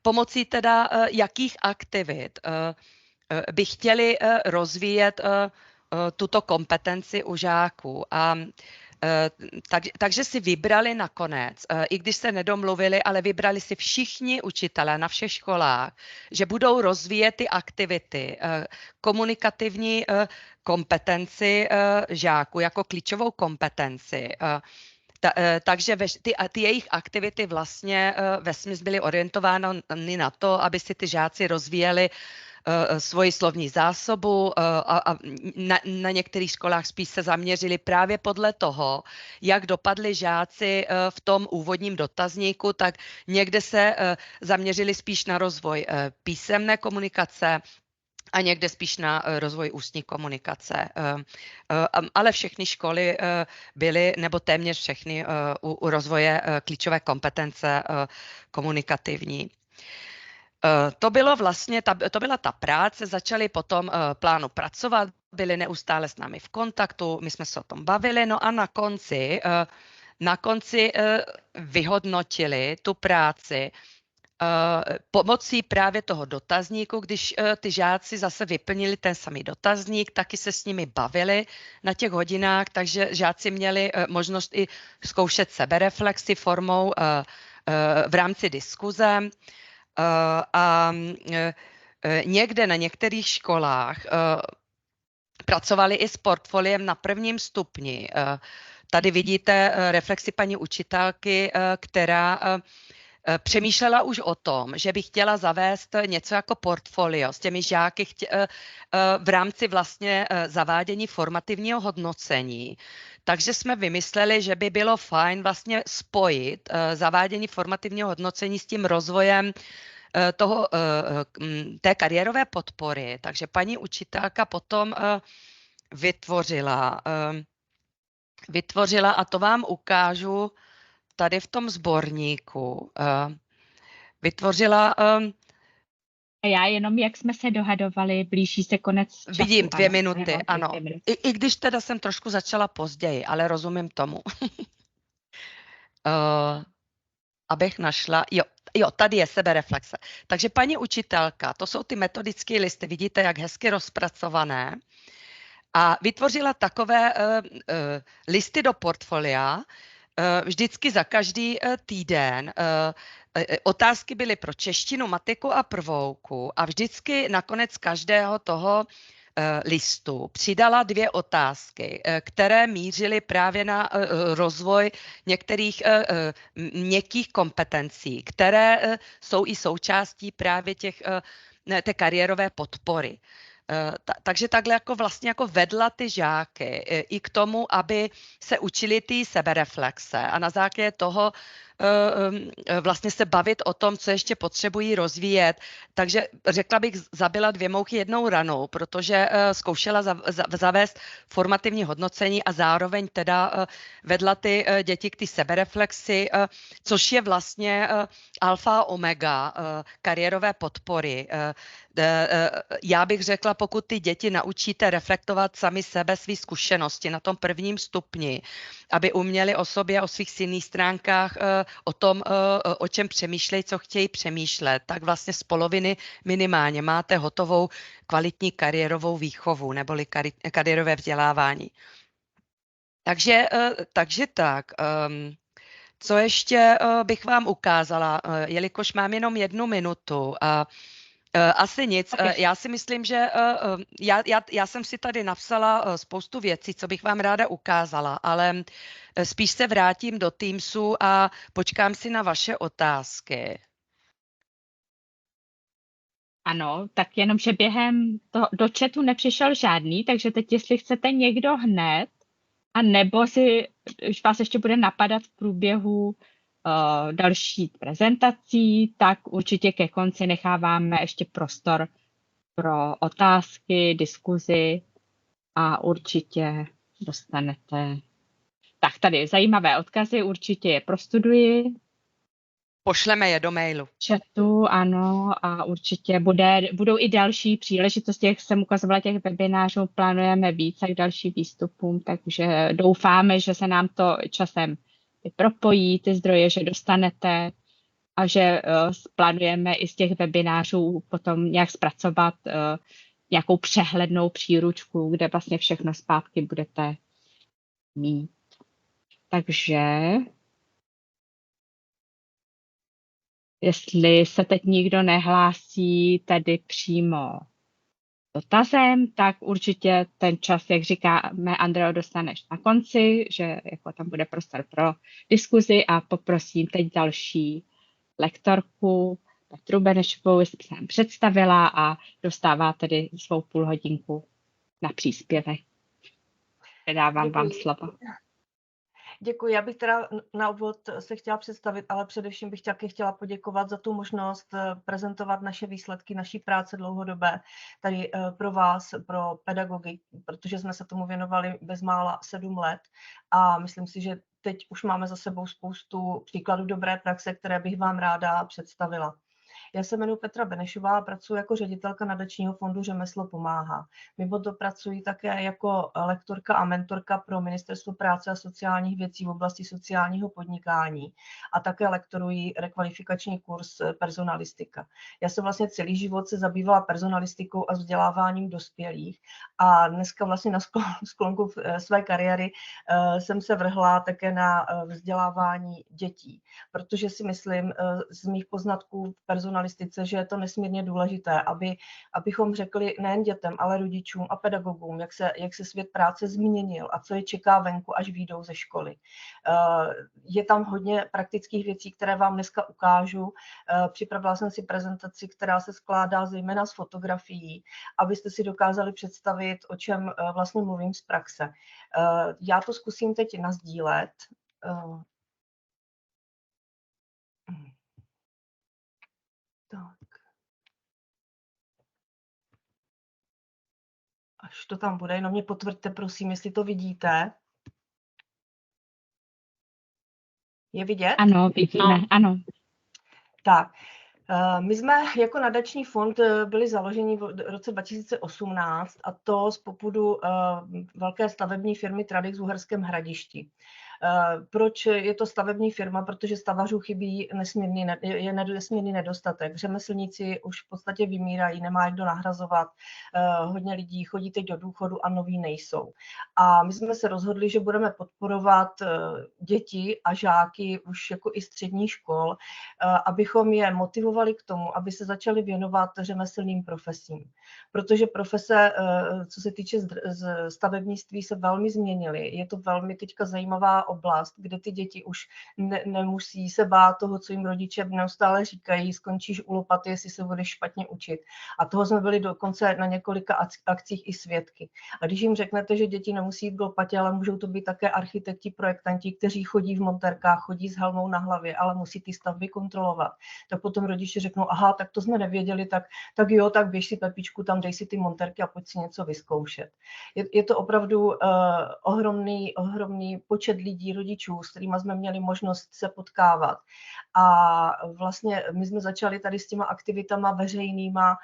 pomocí teda jakých aktivit by chtěli rozvíjet tuto kompetenci u žáků. Takže si vybrali nakonec, i když se nedomluvili, ale vybrali si všichni učitelé na všech školách, že budou rozvíjet ty aktivity, komunikativní kompetenci žáků jako klíčovou kompetenci. Takže ty jejich aktivity vlastně vesměs byly orientovány na to, aby si ty žáci rozvíjeli svoji slovní zásobu a na některých školách spíš se zaměřili právě podle toho, jak dopadli žáci v tom úvodním dotazníku, tak někde se zaměřili spíš na rozvoj písemné komunikace a někde spíš na rozvoj ústní komunikace. Ale všechny školy byly, nebo téměř všechny, u rozvoje klíčové kompetence komunikativní. To byla ta práce, začali potom plánu pracovat, byli neustále s námi v kontaktu, my jsme se o tom bavili, no a na konci vyhodnotili tu práci pomocí právě toho dotazníku, když ty žáci zase vyplnili ten samý dotazník, taky se s nimi bavili na těch hodinách, takže žáci měli možnost i zkoušet sebereflexi formou v rámci diskuze. A někde na některých školách pracovali i s portfoliem na prvním stupni. Tady vidíte reflexi paní učitelky, která přemýšlela už o tom, že by chtěla zavést něco jako portfolio s těmi žáky v rámci vlastně zavádění formativního hodnocení. Takže jsme vymysleli, že by bylo fajn vlastně spojit zavádění formativního hodnocení s tím rozvojem té kariérové podpory. Takže paní učitelka potom vytvořila, a to vám ukážu tady v tom sborníku, vytvořila... A já jenom, jak jsme se dohadovali, blíží se konec času. Vidím 2 minuty, ano. 2 minuty. I když teda jsem trošku začala později, ale rozumím tomu. Abych našla... Jo, tady je sebereflexe. Takže paní učitelka, to jsou ty metodické listy, vidíte, jak hezky rozpracované. A vytvořila takové listy do portfolia, vždycky za každý týden. Otázky byly pro češtinu, matiku a prvouku a vždycky nakonec každého toho listu přidala 2 otázky, které mířily právě na rozvoj některých měkkých kompetencí, které jsou i součástí právě té kariérové podpory. Takže takhle jako vlastně jako vedla ty žáky i k tomu, aby se učili ty sebereflexe a na základě toho vlastně se bavit o tom, co ještě potřebují rozvíjet. Takže řekla bych, zabila 2 mouchy jednou ranou, protože zkoušela zavést formativní hodnocení a zároveň teda vedla ty děti k ty sebereflexi, což je vlastně alfa a omega kariérové podpory. Já bych řekla, pokud ty děti naučíte reflektovat sami sebe, své zkušenosti na tom prvním stupni, aby uměli o sobě, o svých silných stránkách, o tom, o čem přemýšlejí, co chtějí přemýšlet, tak vlastně z poloviny minimálně máte hotovou kvalitní kariérovou výchovu neboli kariérové vzdělávání. Takže tak. Co ještě bych vám ukázala, jelikož mám jenom 1 minutu. Asi nic. Okay. Já si myslím, že já jsem si tady napsala spoustu věcí, co bych vám ráda ukázala, ale spíš se vrátím do Teamsu a počkám si na vaše otázky. Ano, tak jenom, že během do chatu nepřišel žádný, takže teď, jestli chcete někdo hned, a nebo si, už vás ještě bude napadat v průběhu další prezentací, tak určitě ke konci necháváme ještě prostor pro otázky, diskuzi a určitě dostanete. Tak tady zajímavé odkazy, určitě je prostuduji. Pošleme je do mailu. Chatu, ano, a určitě budou i další příležitosti, jak jsem ukazovala těch webinářů, plánujeme více k dalším výstupům, takže doufáme, že se nám to časem propojí, ty zdroje, že dostanete a že plánujeme i z těch webinářů potom nějak zpracovat nějakou přehlednou příručku, kde vlastně všechno zpátky budete mít. Takže jestli se teď nikdo nehlásí tady přímo dotazem, tak určitě ten čas, jak říkáme, Andreo, dostaneš na konci, že jako tam bude prostor pro diskuzi a poprosím teď další lektorku Petru Benešovou, jestli se nám představila a dostává tedy svou půlhodinku na příspěvek. Předávám vám slovo. Děkuji, já bych teda na úvod se chtěla představit, ale především bych taky chtěla poděkovat za tu možnost prezentovat naše výsledky naší práce dlouhodobé tady pro vás, pro pedagogy, protože jsme se tomu věnovali bezmála 7 let a myslím si, že teď už máme za sebou spoustu příkladů dobré praxe, které bych vám ráda představila. Já se jmenuji Petra Benešová a pracuji jako ředitelka nadačního fondu Řemeslo pomáhá. Mimo to pracuji také jako lektorka a mentorka pro Ministerstvo práce a sociálních věcí v oblasti sociálního podnikání a také lektoruji rekvalifikační kurz personalistika. Já jsem vlastně celý život se zabývala personalistikou a vzděláváním dospělých a dneska vlastně na sklonku své kariéry jsem se vrhla také na vzdělávání dětí, protože si myslím z mých poznatků v personalistice, že je to nesmírně důležité, abychom řekli nejen dětem, ale rodičům a pedagogům, jak se svět práce změnil a co je čeká venku, až vyjdou ze školy. Je tam hodně praktických věcí, které vám dneska ukážu. Připravila jsem si prezentaci, která se skládá zejména z fotografií, abyste si dokázali představit, o čem vlastně mluvím z praxe. Já to zkusím teď nasdílet. Tak. Až to tam bude, jenom mě potvrďte, prosím, jestli to vidíte. Je vidět? Ano, vidíme, ano. Tak, my jsme jako nadační fond byli založeni v roce 2018 a to z popudu velké stavební firmy Tradix v Uherském Hradišti. Proč je to stavební firma? Protože stavařů chybí nesmírný nedostatek. Řemeslníci už v podstatě vymírají, nemá jak kdo nahrazovat. Hodně lidí chodí teď do důchodu a noví nejsou. A my jsme se rozhodli, že budeme podporovat děti a žáky už jako i středních škol, abychom je motivovali k tomu, aby se začali věnovat řemeslným profesím. Protože profese, co se týče stavebnictví, se velmi změnily. Je to velmi teďka zajímavá oblast, kde ty děti už nemusí se bát toho, co jim rodiče neustále říkají, skončíš u lopaty, jestli se budeš špatně učit. A toho jsme byli dokonce na několika akcích i svědky. A když jim řeknete, že děti nemusí jít k lopatě, ale můžou to být také architekti, projektanti, kteří chodí v montérkách, chodí s helmou na hlavě, ale musí ty stavby kontrolovat, tak potom rodiče řeknou, aha, tak to jsme nevěděli, tak jo, tak běž si Pepičku, tam dej si ty montérky a pojď si něco vyzkoušet. Je to opravdu ohromný počet lidí, rodičů, s kterými jsme měli možnost se potkávat. A vlastně my jsme začali tady s těma aktivitama veřejnýma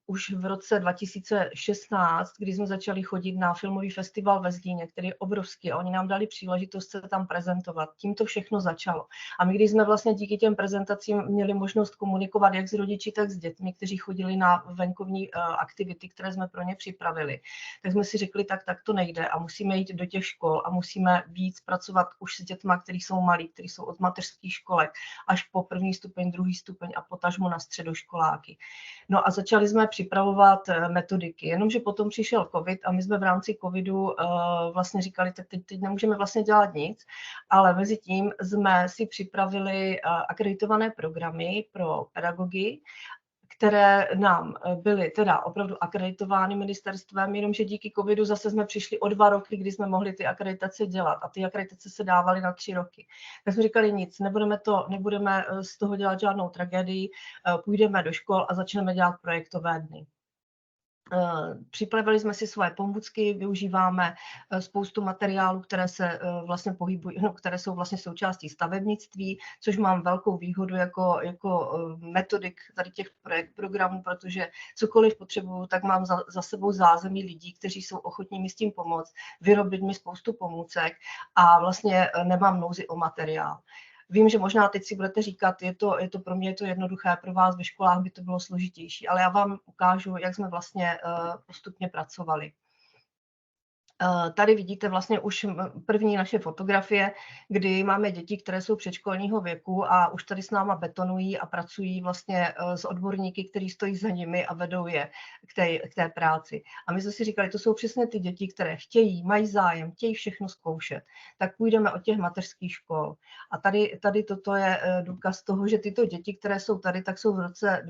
už v roce 2016, kdy jsme začali chodit na filmový festival ve Zlíně, který je obrovský, a oni nám dali příležitost se tam prezentovat. Tím to všechno začalo. A my, když jsme vlastně díky těm prezentacím měli možnost komunikovat jak s rodiči, tak s dětmi, kteří chodili na venkovní aktivity, které jsme pro ně připravili, tak jsme si řekli, tak to nejde a musíme jít do těch škol a musíme víc pracovat už s dětmi, kteří jsou malí, kteří jsou od mateřských školek až po první stupeň, druhý stupeň a potažmo na středoškoláky. No a začali jsme připravovat metodiky, jenomže potom přišel covid a my jsme v rámci covidu vlastně říkali, tak teď nemůžeme vlastně dělat nic, ale mezi tím jsme si připravili akreditované programy pro pedagogy, které nám byly teda opravdu akreditovány ministerstvem, jenomže díky covidu zase jsme přišli o 2 roky, kdy jsme mohli ty akreditace dělat a ty akreditace se dávaly na 3 roky. Tak jsme říkali nic, nebudeme z toho dělat žádnou tragédii, půjdeme do škol a začneme dělat projektové dny. Připravili jsme si svoje pomůcky, využíváme spoustu materiálů, které se vlastně pohybují, které jsou vlastně součástí stavebnictví, což mám velkou výhodu jako metodik tady těch programů, protože cokoliv potřebuju, tak mám za sebou zázemí lidí, kteří jsou ochotní mi s tím pomoct, vyrobit mi spoustu pomůcek a vlastně nemám nouzi o materiál. Vím, že možná teď si budete říkat, pro mě je to jednoduché, pro vás ve školách by to bylo složitější, ale já vám ukážu, jak jsme vlastně postupně pracovali. Tady vidíte vlastně už první naše fotografie, kdy máme děti, které jsou předškolního věku a už tady s náma betonují a pracují vlastně s odborníky, kteří stojí za nimi a vedou je k té práci. A my jsme si říkali, to jsou přesně ty děti, které chtějí, mají zájem, chtějí všechno zkoušet. Tak půjdeme od těch mateřských škol. A tady toto je důkaz toho, že tyto děti, které jsou tady, tak jsou v roce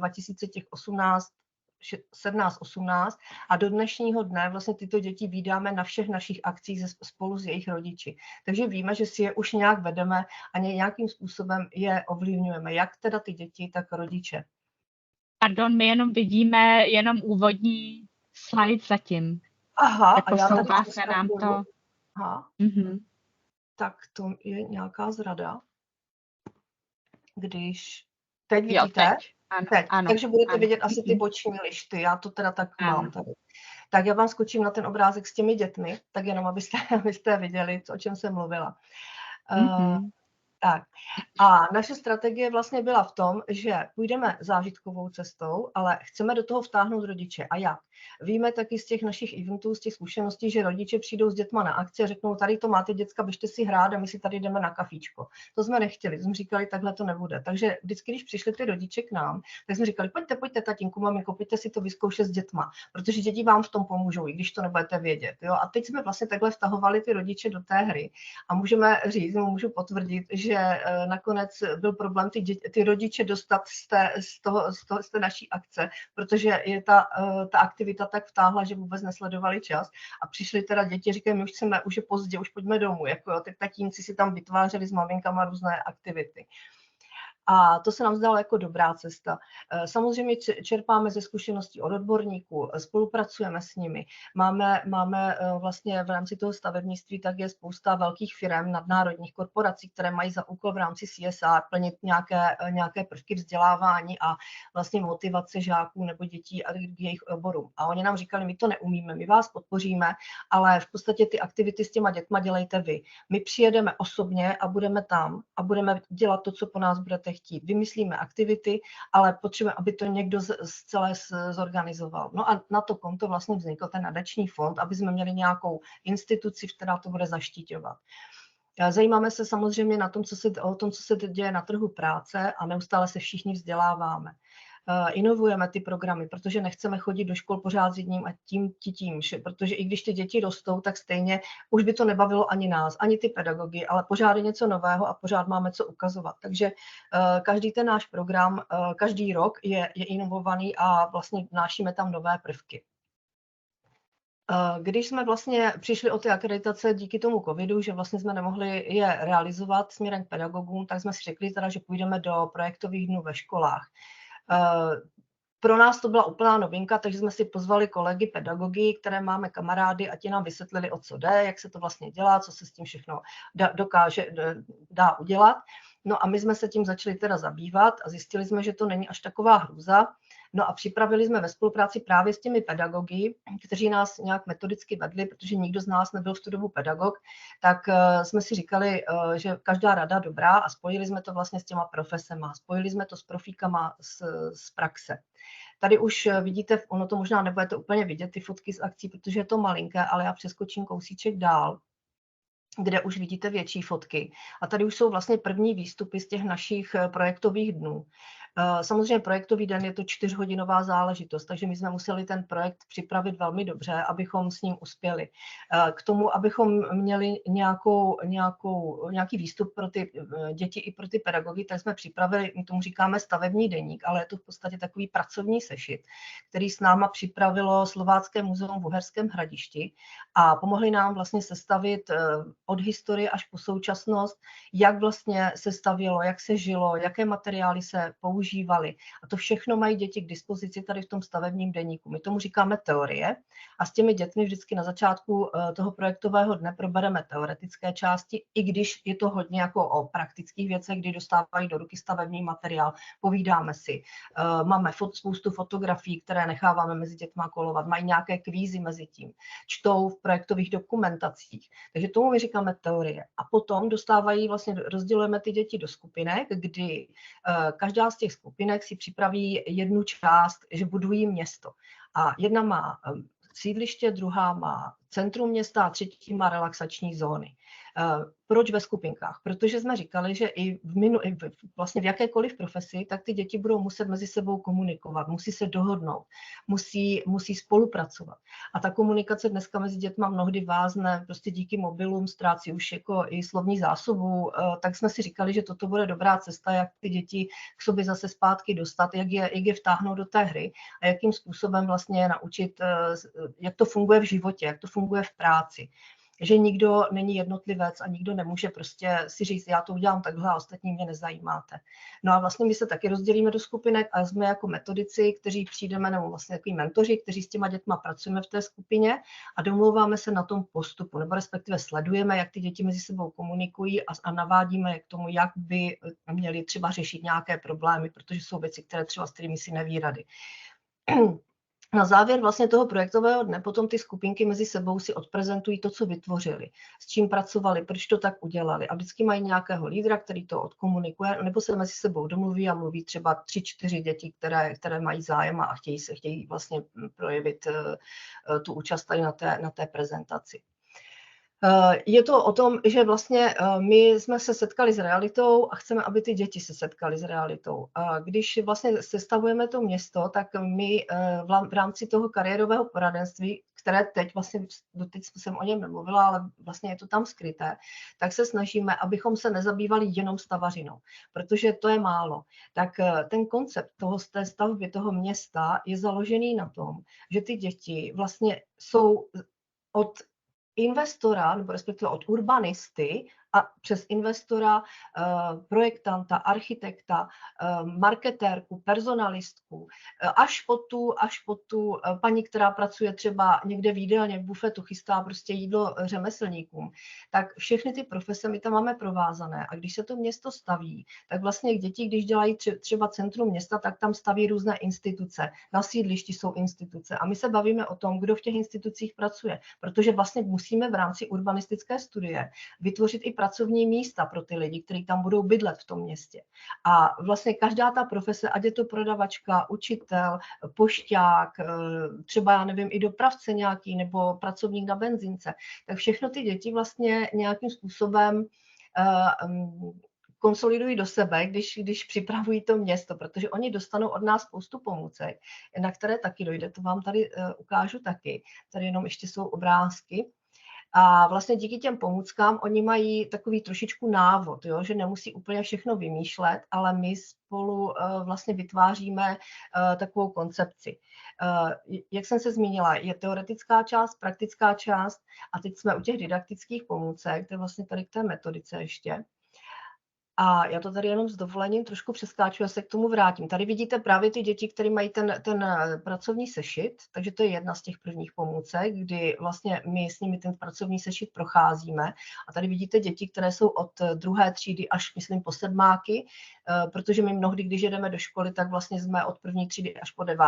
17-18 a do dnešního dne vlastně tyto děti vídáme na všech našich akcích spolu s jejich rodiči. Takže víme, že si je už nějak vedeme a nějakým způsobem je ovlivňujeme, jak teda ty děti, tak rodiče. Pardon, my jenom vidíme úvodní slide zatím. Aha, a já tady nám to. Aha. Tak to je nějaká zrada. Když teď vidíte? Teď. Ano, takže budete vidět asi ty boční lišty, já to teda tak mám tady. Tak já vám skočím na ten obrázek s těmi dětmi, tak jenom abyste viděli, o čem jsem mluvila. Tak. A naše strategie vlastně byla v tom, že půjdeme zážitkovou cestou, ale chceme do toho vtáhnout rodiče. A jak? Víme taky z těch našich eventů, z těch zkušeností, že rodiče přijdou s dětma na akci a řeknou, tady to máte děcka, běžte si hrát a my si tady jdeme na kafíčko. To jsme nechtěli, jsme říkali, takhle to nebude. Takže vždycky, když přišli ty rodiče k nám, tak jsme říkali, pojďte, tatínku, maminko, pojďte si to vyzkoušet s dětma, protože děti vám v tom pomůžou, i když to nebudete vědět. Jo? A teď jsme vlastně takhle vtahovali ty rodiče do té hry a můžu potvrdit, že nakonec byl problém ty rodiče dostat z té naší akce, protože je ta aktivita tak vtáhla, že vůbec nesledovali čas a přišli teda děti, říkají, už je pozdě, už pojďme domů, jako ty tatínci si tam vytvářeli s maminkama různé aktivity. A to se nám zdalo jako dobrá cesta. Samozřejmě čerpáme ze zkušeností od odborníků, spolupracujeme s nimi. Máme vlastně v rámci toho stavebnictví tak je spousta velkých firm, nadnárodních korporací, které mají za úkol v rámci CSR plnit nějaké prvky vzdělávání a vlastně motivace žáků nebo dětí a k jejich oborům. A oni nám říkali, my to neumíme, my vás podpoříme, ale v podstatě ty aktivity s těma dětma dělejte vy. My přijedeme osobně a budeme tam a budeme dělat to, co po nás budete chtít. Vymyslíme aktivity, ale potřebujeme, aby to někdo celé zorganizoval. No a na to konto vlastně vznikl ten nadační fond, aby jsme měli nějakou instituci, která to bude zaštiťovat. Zajímáme se samozřejmě o tom, co se děje na trhu práce a neustále se všichni vzděláváme. Inovujeme ty programy, protože nechceme chodit do škol pořád s jedním a tím, protože i když ty děti rostou, tak stejně už by to nebavilo ani nás, ani ty pedagogy, ale pořád je něco nového a pořád máme co ukazovat. Takže každý ten náš program, každý rok je inovovaný a vlastně vnášíme tam nové prvky. Když jsme vlastně přišli o ty akreditace díky tomu covidu, že vlastně jsme nemohli je realizovat směrem k pedagogům, tak jsme si řekli teda, že půjdeme do projektových dnů ve školách. Pro nás to byla úplná novinka, takže jsme si pozvali kolegy pedagogy, které máme kamarády a ti nám vysvětlili, o co jde, jak se to vlastně dělá, co se s tím všechno dá udělat. No a my jsme se tím začali teda zabývat a zjistili jsme, že to není až taková hrůza. No a připravili jsme ve spolupráci právě s těmi pedagogy, kteří nás nějak metodicky vedli, protože nikdo z nás nebyl v tu dobu pedagog, tak jsme si říkali, že každá rada dobrá a spojili jsme to vlastně s těma profesema, spojili jsme to s profíkama z praxe. Tady už vidíte, ono to možná nebudete úplně vidět, ty fotky z akcí, protože je to malinké, ale já přeskočím kousíček dál, kde už vidíte větší fotky. A tady už jsou vlastně první výstupy z těch našich projektových dnů. Samozřejmě projektový den je to 4hodinová záležitost, takže my jsme museli ten projekt připravit velmi dobře, abychom s ním uspěli. K tomu, abychom měli nějaký výstup pro ty děti i pro ty pedagogy, tak jsme připravili, my tomu říkáme stavební deník, ale je to v podstatě takový pracovní sešit, který s náma připravilo Slovácké muzeum v Uherském Hradišti a pomohli nám vlastně sestavit od historie až po současnost, jak vlastně se stavělo, jak se žilo, jaké materiály se používaly. A to všechno mají děti k dispozici tady v tom stavebním deníku. My tomu říkáme teorie a s těmi dětmi vždycky na začátku toho projektového dne probereme teoretické části, i když je to hodně jako o praktických věcech, kdy dostávají do ruky stavební materiál, povídáme si. Máme spoustu fotografií, které necháváme mezi dětma kolovat, mají nějaké kvízy mezi tím, čtou v projektových dokumentacích. Takže tomu my říkáme teorie. A potom dostávají, vlastně rozdělujeme ty děti do skupinek, kdy každá z těch skupinek si připraví jednu část, že budují město. A jedna má sídliště, druhá má centrum města a třetí má relaxační zóny. Proč ve skupinkách? Protože jsme říkali, že i vlastně v jakékoliv profesi, tak ty děti budou muset mezi sebou komunikovat, musí se dohodnout, musí spolupracovat. A ta komunikace dneska mezi dětma mnohdy vázne, prostě díky mobilům ztrácí už jako i slovní zásobu, tak jsme si říkali, že toto bude dobrá cesta, jak ty děti k sobě zase zpátky dostat, jak je vtáhnout do té hry a jakým způsobem vlastně naučit, jak to funguje v životě, jak to funguje v práci. Že nikdo není jednotlivec a nikdo nemůže prostě si říct, já to udělám takhle a ostatní mě nezajímáte. No a vlastně my se taky rozdělíme do skupinek a jsme jako metodici, kteří přijdeme, nebo vlastně takový mentoři, kteří s těma dětma pracujeme v té skupině a domlouváme se na tom postupu, nebo respektive sledujeme, jak ty děti mezi sebou komunikují a navádíme je k tomu, jak by měli třeba řešit nějaké problémy, protože jsou věci, které třeba s kterými si neví rady. Na závěr vlastně toho projektového dne potom ty skupinky mezi sebou si odprezentují to, co vytvořili, s čím pracovali, proč to tak udělali. A vždycky mají nějakého lídra, který to odkomunikuje, nebo se mezi sebou domluví a mluví třeba 3-4 děti, které mají zájem a chtějí vlastně projevit tu účast tady na té prezentaci. Je to o tom, že vlastně my jsme se setkali s realitou a chceme, aby ty děti se setkaly s realitou. A když vlastně sestavujeme to město, tak my v rámci toho kariérového poradenství, které teď jsem o něm nemluvila, ale vlastně je to tam skryté, tak se snažíme, abychom se nezabývali jenom stavařinou, protože to je málo. Tak ten koncept té stavby toho města je založený na tom, že ty děti vlastně jsou od investora, nebo respektive od urbanisty a přes investora, projektanta, architekta, marketérku, personalistku, až po tu paní, která pracuje třeba někde v jídelně, v bufetu, chystá prostě jídlo řemeslníkům. Tak všechny ty profese my tam máme provázané. A když se to město staví, tak vlastně děti, když dělají třeba centrum města, tak tam staví různé instituce. Na sídlišti jsou instituce. A my se bavíme o tom, kdo v těch institucích pracuje. Protože vlastně musíme v rámci urbanistické studie vytvořit i pracovní místa pro ty lidi, kteří tam budou bydlet v tom městě. A vlastně každá ta profese, ať je to prodavačka, učitel, pošťák, třeba já nevím, i dopravce nějaký, nebo pracovník na benzínce, tak všechno ty děti vlastně nějakým způsobem konsolidují do sebe, když připravují to město, protože oni dostanou od nás spoustu pomůcek, na které taky dojde, to vám tady ukážu taky, tady jenom ještě jsou obrázky. A vlastně díky těm pomůckám oni mají takový trošičku návod, jo, že nemusí úplně všechno vymýšlet, ale my spolu vlastně vytváříme takovou koncepci. Jak jsem se zmínila, je teoretická část, praktická část a teď jsme u těch didaktických pomůcek, to je vlastně tady k té metodice ještě. A já to tady jenom s dovolením trošku přeskáču, já se k tomu vrátím. Tady vidíte právě ty děti, které mají ten pracovní sešit, takže to je jedna z těch prvních pomůcek, kdy vlastně my s nimi ten pracovní sešit procházíme. A tady vidíte děti, které jsou od 2. třídy až, myslím, po 7. Protože my mnohdy, když jedeme do školy, tak vlastně jsme od 1. třídy až po 9.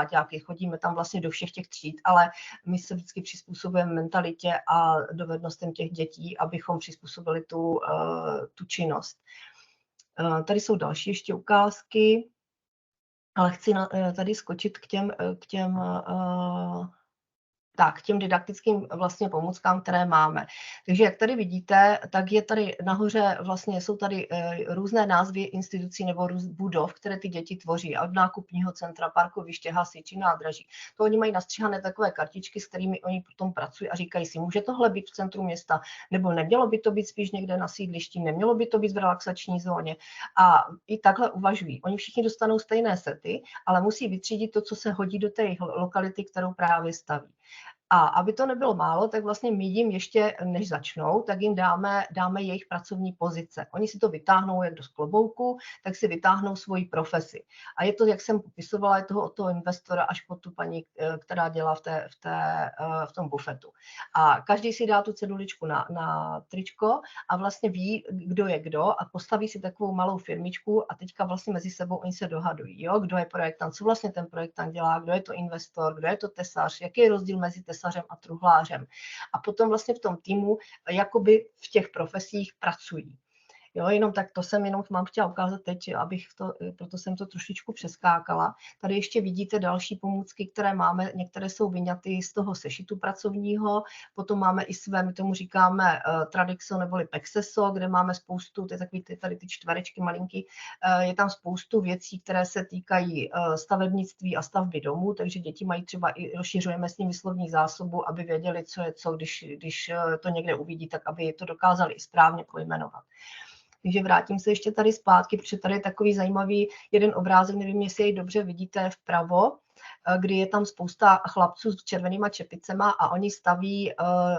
Chodíme tam vlastně do všech těch tříd, ale my se vždycky přizpůsobujeme mentalitě a dovednostem těch dětí, abychom přizpůsobili tu činnost. Tady jsou další ještě ukázky, ale chci tady skočit k těm didaktickým vlastně pomůckám, které máme. Takže jak tady vidíte, tak je tady nahoře vlastně jsou tady různé názvy institucí nebo budov, které ty děti tvoří. Od nákupního centra, parkoviště, hasiči, nádraží. To oni mají nastříhané takové kartičky, s kterými oni potom pracují a říkají si, může tohle být v centru města, nebo nemělo by to být spíš někde na sídlišti, nemělo by to být v relaxační zóně. A i takhle uvažují. Oni všichni dostanou stejné sety, ale musí vytřídit to, co se hodí do té lokality, kterou právě staví. A aby to nebylo málo, tak vlastně my jim ještě, než začnou, tak jim dáme jejich pracovní pozice. Oni si to vytáhnou jak do klobouku, tak si vytáhnou svoji profesi. A je to, jak jsem popisovala, je toho od toho investora až po tu paní, která dělá v tom bufetu. A každý si dá tu ceduličku na tričko a vlastně ví, kdo je kdo a postaví si takovou malou firmičku a teďka vlastně mezi sebou oni se dohadují, jo? Kdo je projektant, co vlastně ten projektant dělá, kdo je to investor, kdo je to tesař, jaký je rozdíl mezi tesařem a truhlářem. A potom vlastně v tom týmu jakoby v těch profesích pracují. Jo, jenom tak to jsem jenom vám chtěla ukázat teď, proto jsem to trošičku přeskákala. Tady ještě vidíte další pomůcky, které máme, některé jsou vyňaty z toho sešitu pracovního, potom máme i své, my tomu říkáme Tradixo neboli Pexeso, kde máme spoustu, to je takový tady ty čtverečky malinký, je tam spoustu věcí, které se týkají stavebnictví a stavby domů, takže děti mají třeba i rozšiřujeme s nimi slovní zásobu, aby věděli, co je co, když to někde uvidí, tak aby to dokázali i správně pojmenovat. Takže vrátím se ještě tady zpátky, protože tady je takový zajímavý jeden obrázek, nevím, jestli jej dobře vidíte vpravo, kdy je tam spousta chlapců s červenýma čepicema a oni staví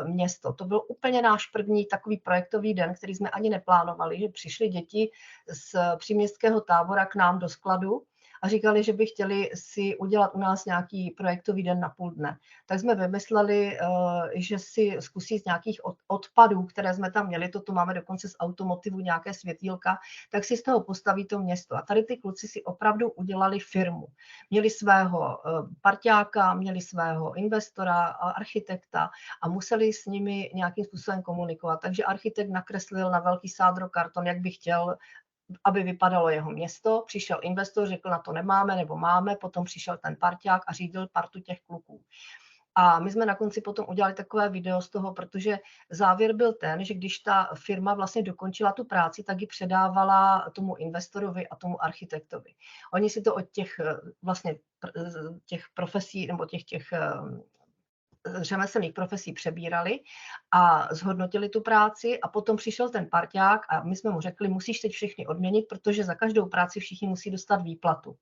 město. To byl úplně náš první takový projektový den, který jsme ani neplánovali, že přišli děti z příměstského tábora k nám do skladu a říkali, že by chtěli si udělat u nás nějaký projektový den na půl dne. Tak jsme vymysleli, že si zkusí z nějakých odpadů, které jsme tam měli, to máme dokonce z automotivu nějaké světýlka, tak si z toho postaví to město. A tady ty kluci si opravdu udělali firmu. Měli svého parťáka, měli svého investora, architekta a museli s nimi nějakým způsobem komunikovat. Takže architekt nakreslil na velký sádrokarton, jak by chtěl, aby vypadalo jeho město. Přišel investor, řekl, na to nemáme nebo máme, potom přišel ten parťák a řídil partu těch kluků. A my jsme na konci potom udělali takové video z toho, protože závěr byl ten, že když ta firma vlastně dokončila tu práci, tak ji předávala tomu investorovi a tomu architektovi. Oni si to od těch profesí nebo těch řemeslných profesí přebírali a zhodnotili tu práci a potom přišel ten parťák a my jsme mu řekli, musíš teď všichni odměnit, protože za každou práci všichni musí dostat výplatu.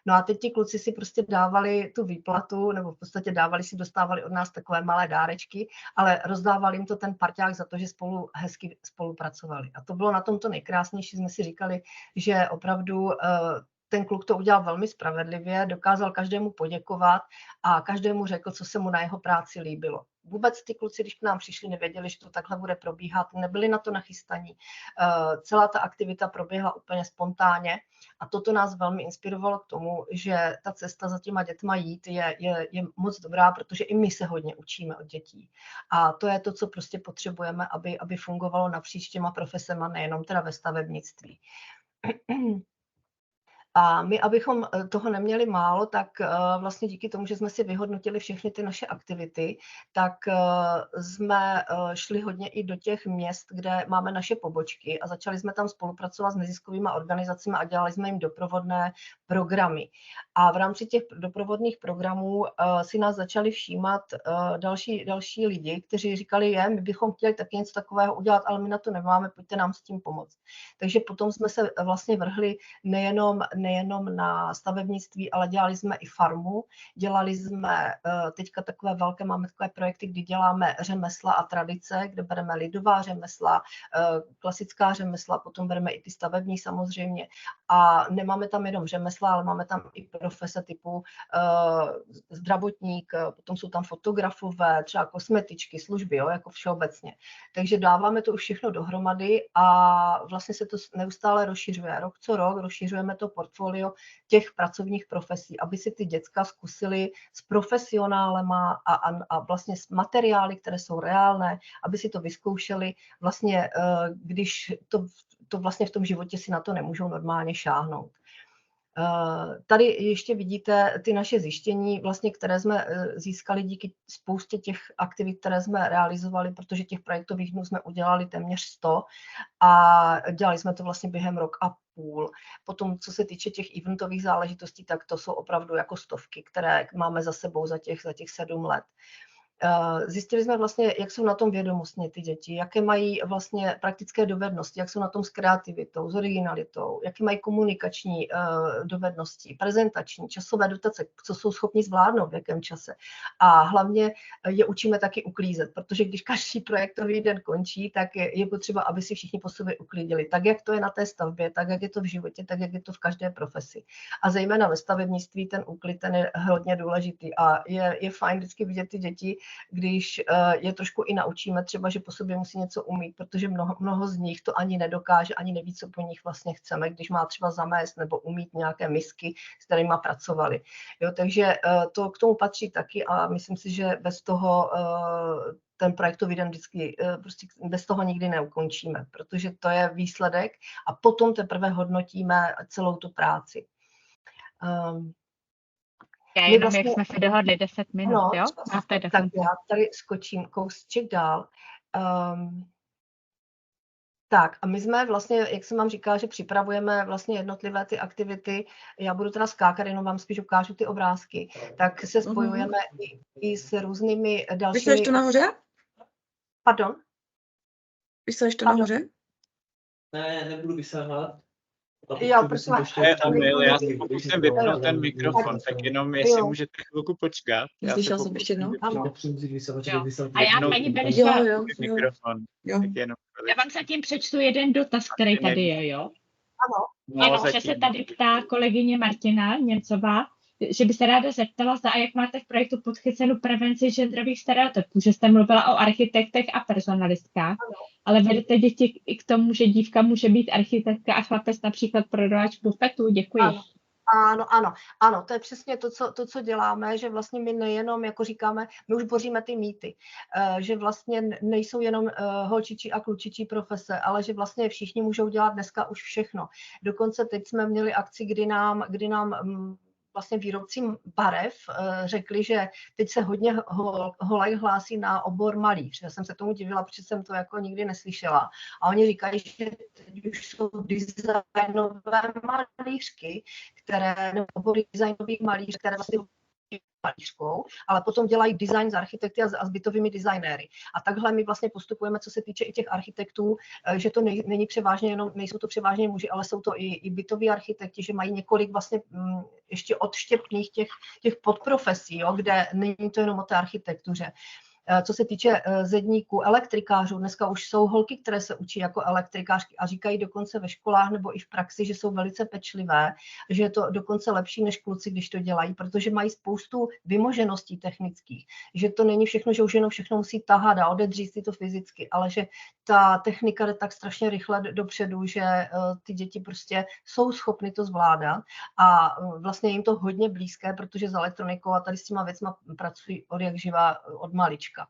No a teď ti kluci si prostě dávali tu výplatu, nebo v podstatě dostávali od nás takové malé dárečky, ale rozdávali jim to ten parťák za to, že spolu hezky spolupracovali. A to bylo na tom to nejkrásnější, jsme si říkali, že opravdu ten kluk to udělal velmi spravedlivě, dokázal každému poděkovat a každému řekl, co se mu na jeho práci líbilo. Vůbec ty kluci, když k nám přišli, nevěděli, že to takhle bude probíhat, nebyli na to nachystaní. Celá ta aktivita proběhla úplně spontánně a toto nás velmi inspirovalo k tomu, že ta cesta za těma dětma jít je moc dobrá, protože i my se hodně učíme od dětí. A to je to, co prostě potřebujeme, aby fungovalo napříč těma profesema, nejenom teda ve stavebnictví. A my, abychom toho neměli málo, tak vlastně díky tomu, že jsme si vyhodnotili všechny ty naše aktivity, tak jsme šli hodně i do těch měst, kde máme naše pobočky a začali jsme tam spolupracovat s neziskovými organizacemi a dělali jsme jim doprovodné programy. A v rámci těch doprovodných programů si nás začali všímat další lidi, kteří říkali, my bychom chtěli taky něco takového udělat, ale my na to nemáme, pojďte nám s tím pomoct. Takže potom jsme se vlastně vrhli nejenom na stavebnictví, ale dělali jsme i farmu, dělali jsme teďka máme takové projekty, kdy děláme řemesla a tradice, kde bereme lidová řemesla, klasická řemesla, potom bereme i ty stavební samozřejmě a nemáme tam jenom řemesla, ale máme tam i profese typu zdravotník, potom jsou tam fotografové, třeba kosmetičky, služby, jako všeobecně. Takže dáváme to už všechno dohromady a vlastně se to neustále rozšiřuje. Rok co rok rozšiřujeme to portfolio těch pracovních profesí, aby si ty děcka zkusili s profesionálema a vlastně s materiály, které jsou reálné, aby si to vyzkoušeli, vlastně, když to vlastně v tom životě si na to nemůžou normálně šáhnout. Tady ještě vidíte ty naše zjištění, vlastně, které jsme získali díky spoustě těch aktivit, které jsme realizovali, protože těch projektových dnů jsme udělali téměř 100 a dělali jsme to vlastně během rok a půl. Potom, co se týče těch eventových záležitostí, tak to jsou opravdu jako stovky, které máme za sebou za těch 7 let. Zjistili jsme vlastně, jak jsou na tom vědomostně ty děti, jaké mají vlastně praktické dovednosti, jak jsou na tom s kreativitou, s originalitou, jaké mají komunikační dovednosti, prezentační, časové dotace, co jsou schopni zvládnout v jakém čase. A hlavně je učíme taky uklízet, protože když každý projektový den končí, tak je potřeba, aby si všichni po sobě uklidili. Tak, jak to je na té stavbě, tak, jak je to v životě, tak, jak je to v každé profesi. A zejména ve stavebnictví ten úklid ten je hodně důležitý a je fajn vždycky vidět ty děti, když je trošku i naučíme třeba, že po sobě musí něco umít, protože mnoho z nich to ani nedokáže, ani neví, co po nich vlastně chceme, když má třeba zamést nebo umít nějaké misky, s kterými pracovali. Jo, takže to k tomu patří taky a myslím si, že bez toho ten projektový den vždycky prostě bez toho nikdy neukončíme, protože to je výsledek a potom teprve hodnotíme celou tu práci. Já jenom, vlastně, jak jsme se dohodli 10 minut, no, jo? Tak já tady skočím kousček dál. Tak a my jsme vlastně, jak jsem vám říkala, že připravujeme vlastně jednotlivé ty aktivity, já budu teda skákat, jenom vám spíš ukážu ty obrázky, tak se spojujeme i s různými dalšími... Vy jste ještě nahoře? Pardon? Vy jste ještě nahoře? Ne, nebudu vysávat. Jo, prosím. Já si pokusím vypnout ten mikrofon, tak jenom jestli můžete chvilku počkat. Slyšel jsem ještě jednou? A já paní Beneška, mikrofon. Já vám zatím přečtu jeden dotaz, který tady je, jo? Ano. Jenomže se tady ptá kolegyně Martina Němcová, že by se ráda zeptala, zda a jak máte v projektu podchycenou prevenci genderových stereotypů, že jste mluvila o architektech a personalistkách, ale vedete děti i k tomu, že dívka může být architektka a chlapec například prodavač bufetu? Děkuji. Ano, to je přesně to, co děláme, že vlastně my nejenom, jako říkáme, my už boříme ty mýty, že vlastně nejsou jenom holčičí a klučičí profese, ale že vlastně všichni můžou dělat dneska už všechno. Dokonce teď jsme měli akci, kdy nám vlastně výrobci barev řekli, že teď se hodně holek hlásí na obor malíř. Já jsem se tomu divila, protože jsem to jako nikdy neslyšela. A oni říkají, že teď už jsou designové malířky, nebo obory designových malíř, které vlastně malířkou, ale potom dělají design s architekty a s bytovými designéry. A takhle my vlastně postupujeme, co se týče i těch architektů, že to není převážně jenom, nejsou to převážně muži, ale jsou to i bytoví architekti, že mají několik vlastně ještě odštěpných těch podprofesí, jo, kde není to jenom o té architektuře. Co se týče zedníků, elektrikářů, dneska už jsou holky, které se učí jako elektrikářky a říkají dokonce ve školách nebo i v praxi, že jsou velice pečlivé, že je to dokonce lepší než kluci, když to dělají, protože mají spoustu vymožeností technických, že to není všechno, že už jenom všechno musí tahat a odedřít si to fyzicky, ale že ta technika jde tak strašně rychle dopředu, že ty děti prostě jsou schopny to zvládat a vlastně jim to hodně blízké, protože s elektronikou a tady s těma věcma pracují od jak živa, od malička.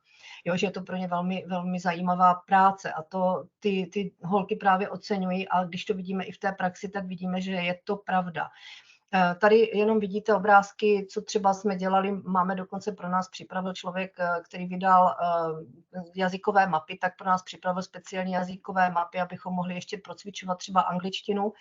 Jo, že je to pro ně velmi, velmi zajímavá práce a to ty holky právě oceňují a když to vidíme i v té praxi, tak vidíme, že je to pravda. Tady jenom vidíte obrázky, co třeba jsme dělali, máme dokonce pro nás připravil člověk, který vydal jazykové mapy, tak pro nás připravil speciální jazykové mapy, abychom mohli ještě procvičovat třeba angličtinu.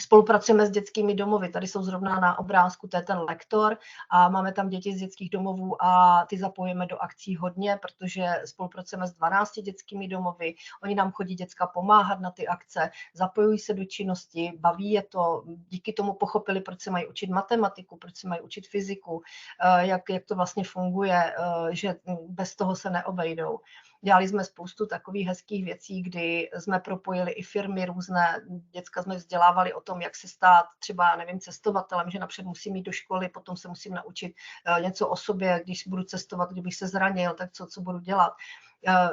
Spolupracujeme s dětskými domovy, tady jsou zrovna na obrázku, to je ten lektor a máme tam děti z dětských domovů a ty zapojíme do akcí hodně, protože spolupracujeme s 12 dětskými domovy, oni nám chodí děcka pomáhat na ty akce, zapojují se do činnosti, baví je to, díky tomu pochopili, proč se mají učit matematiku, proč se mají učit fyziku, jak to vlastně funguje, že bez toho se neobejdou. Dělali jsme spoustu takových hezkých věcí, kdy jsme propojili i firmy různé, děcka jsme vzdělávali o tom, jak se stát třeba, nevím, cestovatelem, že napřed musím jít do školy, potom se musím naučit něco o sobě, když budu cestovat, kdybych se zranil, tak co budu dělat.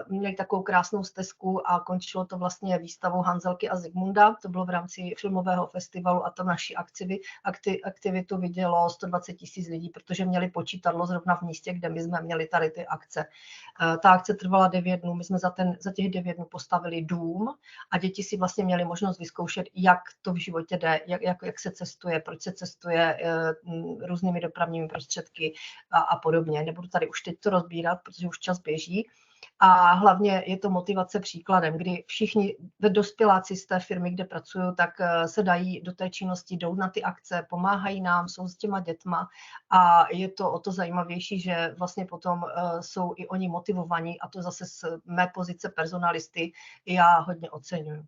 Měli takovou krásnou stezku a končilo to vlastně výstavou Hanzelky a Zigmunda. To bylo v rámci filmového festivalu a tam naši aktivitu vidělo 120 000 lidí, protože měli počítadlo zrovna v místě, kde my jsme měli tady ty akce. Ta akce trvala 9 dnů, my jsme za těch 9 dnů postavili dům a děti si vlastně měli možnost vyzkoušet, jak to v životě jde, jak se cestuje, proč se cestuje různými dopravními prostředky a podobně. Nebudu tady už teď to rozbírat, protože už čas běží. A hlavně je to motivace příkladem, kdy všichni dospěláci z té firmy, kde pracují, tak se dají do té činnosti, jdou na ty akce, pomáhají nám, jsou s těma dětma a je to o to zajímavější, že vlastně potom jsou i oni motivovaní a to zase z mé pozice personalisty já hodně oceňuji.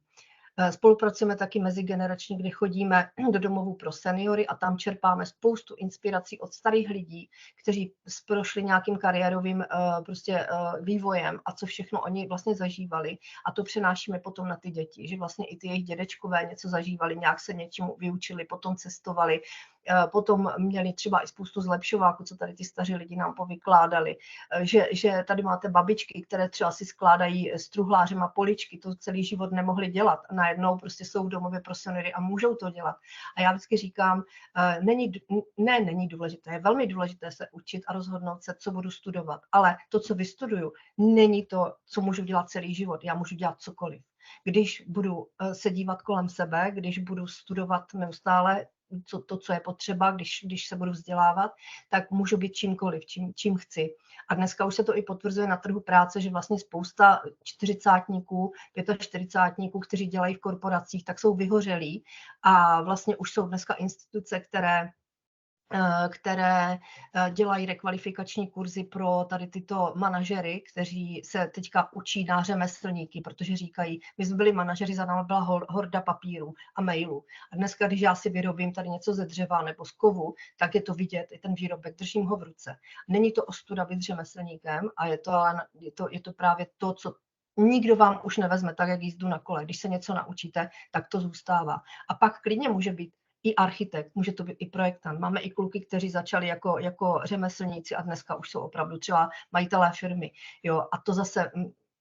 Spolupracujeme taky mezigeneračně, kdy chodíme do domovů pro seniory a tam čerpáme spoustu inspirací od starých lidí, kteří prošli nějakým kariérovým vývojem a co všechno oni vlastně zažívali a to přenášíme potom na ty děti, že vlastně i ty jejich dědečkové něco zažívali, nějak se něčemu vyučili, potom cestovali, potom měli třeba i spoustu zlepšováků, co tady ty staří lidi nám povykládali, že tady máte babičky, které třeba si skládají s truhlářem a poličky, to celý život nemohli dělat. Najednou prostě jsou v domově pro seniory a můžou to dělat. A já vždycky říkám, není důležité, je velmi důležité se učit a rozhodnout se, co budu studovat, ale to, co vystuduju, není to, co můžu dělat celý život, já můžu dělat cokoliv. Když budu se dívat kolem sebe, když budu studovat neustále co je potřeba, když se budu vzdělávat, tak můžu být čímkoliv, čím chci. A dneska už se to i potvrzuje na trhu práce, že vlastně spousta 40tníků, 45tníků, kteří dělají v korporacích, tak jsou vyhořelí a vlastně už jsou dneska instituce, které dělají rekvalifikační kurzy pro tady tyto manažery, kteří se teďka učí na řemeslníky, protože říkají, my jsme byli manažeři, za námi byla horda papíru a mailů. A dneska, když já si vyrobím tady něco ze dřeva nebo z kovu, tak je to vidět, i ten výrobek, držím ho v ruce. Není to ostuda být řemeslníkem a je to právě to, co nikdo vám už nevezme, tak jak jízdu na kole. Když se něco naučíte, tak to zůstává. A pak klidně může být i architekt, může to být i projektant. Máme i kluky, kteří začali jako řemeslníci a dneska už jsou opravdu třeba majitelé firmy. Jo? A to zase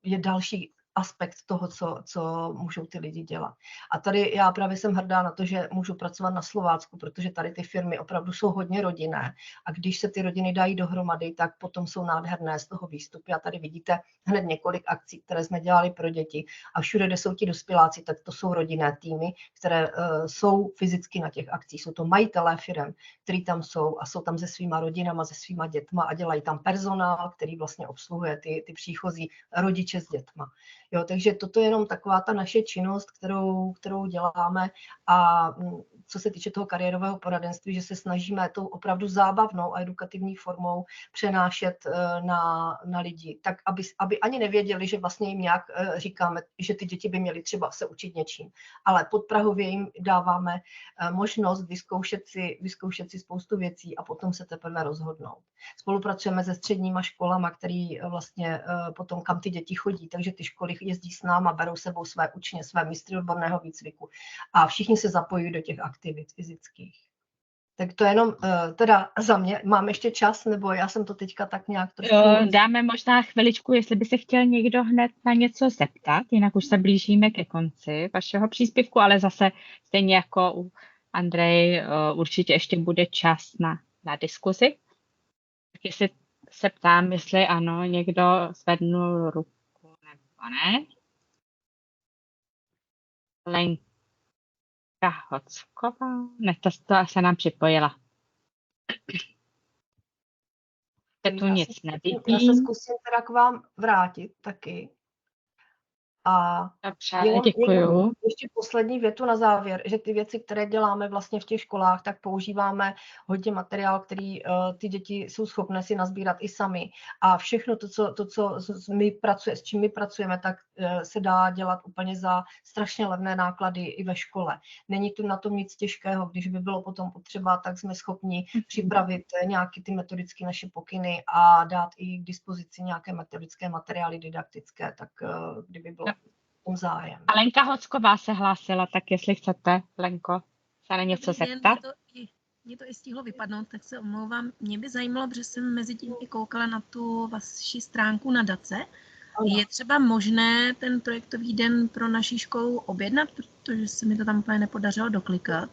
je další aspekt toho, co můžou ty lidi dělat. A tady já právě jsem hrdá na to, že můžu pracovat na Slovácku, protože tady ty firmy opravdu jsou hodně rodinné a když se ty rodiny dají dohromady, tak potom jsou nádherné z toho výstupy. A tady vidíte hned několik akcí, které jsme dělali pro děti a všude, kde jsou ti dospěláci, tak to jsou rodinné týmy, které jsou fyzicky na těch akcích. Jsou to majitelé firem, kteří tam jsou a jsou tam se svýma rodinama, se svýma dětma a dělají tam personál, který vlastně obsluhuje ty příchozí rodiče s dětma. Jo, takže toto je jenom taková ta naše činnost, kterou děláme a co se týče toho kariérového poradenství, že se snažíme tou opravdu zábavnou a edukativní formou přenášet na lidi, tak aby ani nevěděli, že vlastně jim nějak říkáme, že ty děti by měly třeba se učit něčím, ale podprahově jim dáváme možnost vyzkoušet si spoustu věcí a potom se teprve rozhodnout. Spolupracujeme se středníma školama, který vlastně potom kam ty děti chodí, takže ty školy jezdí s náma, berou sebou své učně, své mistry odborného výcviku a všichni se zapojují do těch aktivit fyzických. Tak to jenom teda za mě. Mám ještě čas, nebo já jsem to teďka tak nějak trošku... Dáme možná chviličku, jestli by se chtěl někdo hned na něco zeptat, jinak už se blížíme ke konci vašeho příspěvku, ale zase stejně jako u Andrej, určitě ještě bude čas na diskuzi. Tak jestli se ptám, jestli ano, někdo zvednul ruku nebo ne. Lenka Hocková, ne, to se nám připojila. Tu nic nevidím. Já se zkusím teda k vám vrátit taky. A dobře, děkuju. Ještě poslední větu na závěr, že ty věci, které děláme vlastně v těch školách, tak používáme hodně materiál, který ty děti jsou schopné si nazbírat i sami. A všechno to, co s čím my pracujeme, tak se dá dělat úplně za strašně levné náklady i ve škole. Není tu na tom nic těžkého, když by bylo potom potřeba, tak jsme schopni připravit nějaké ty metodické naše pokyny a dát i k dispozici nějaké metodické materiály didaktické, tak kdyby bylo zájem. A Lenka Hocková se hlásila, tak jestli chcete, Lenko, se na něco zeptat. Mě to i stihlo vypadnout, tak se omlouvám. Mě by zajímalo, protože jsem mezi tím i koukala na tu vaši stránku na DACE. Je třeba možné ten projektový den pro naši školu objednat, protože se mi to tam úplně nepodařilo doklikat?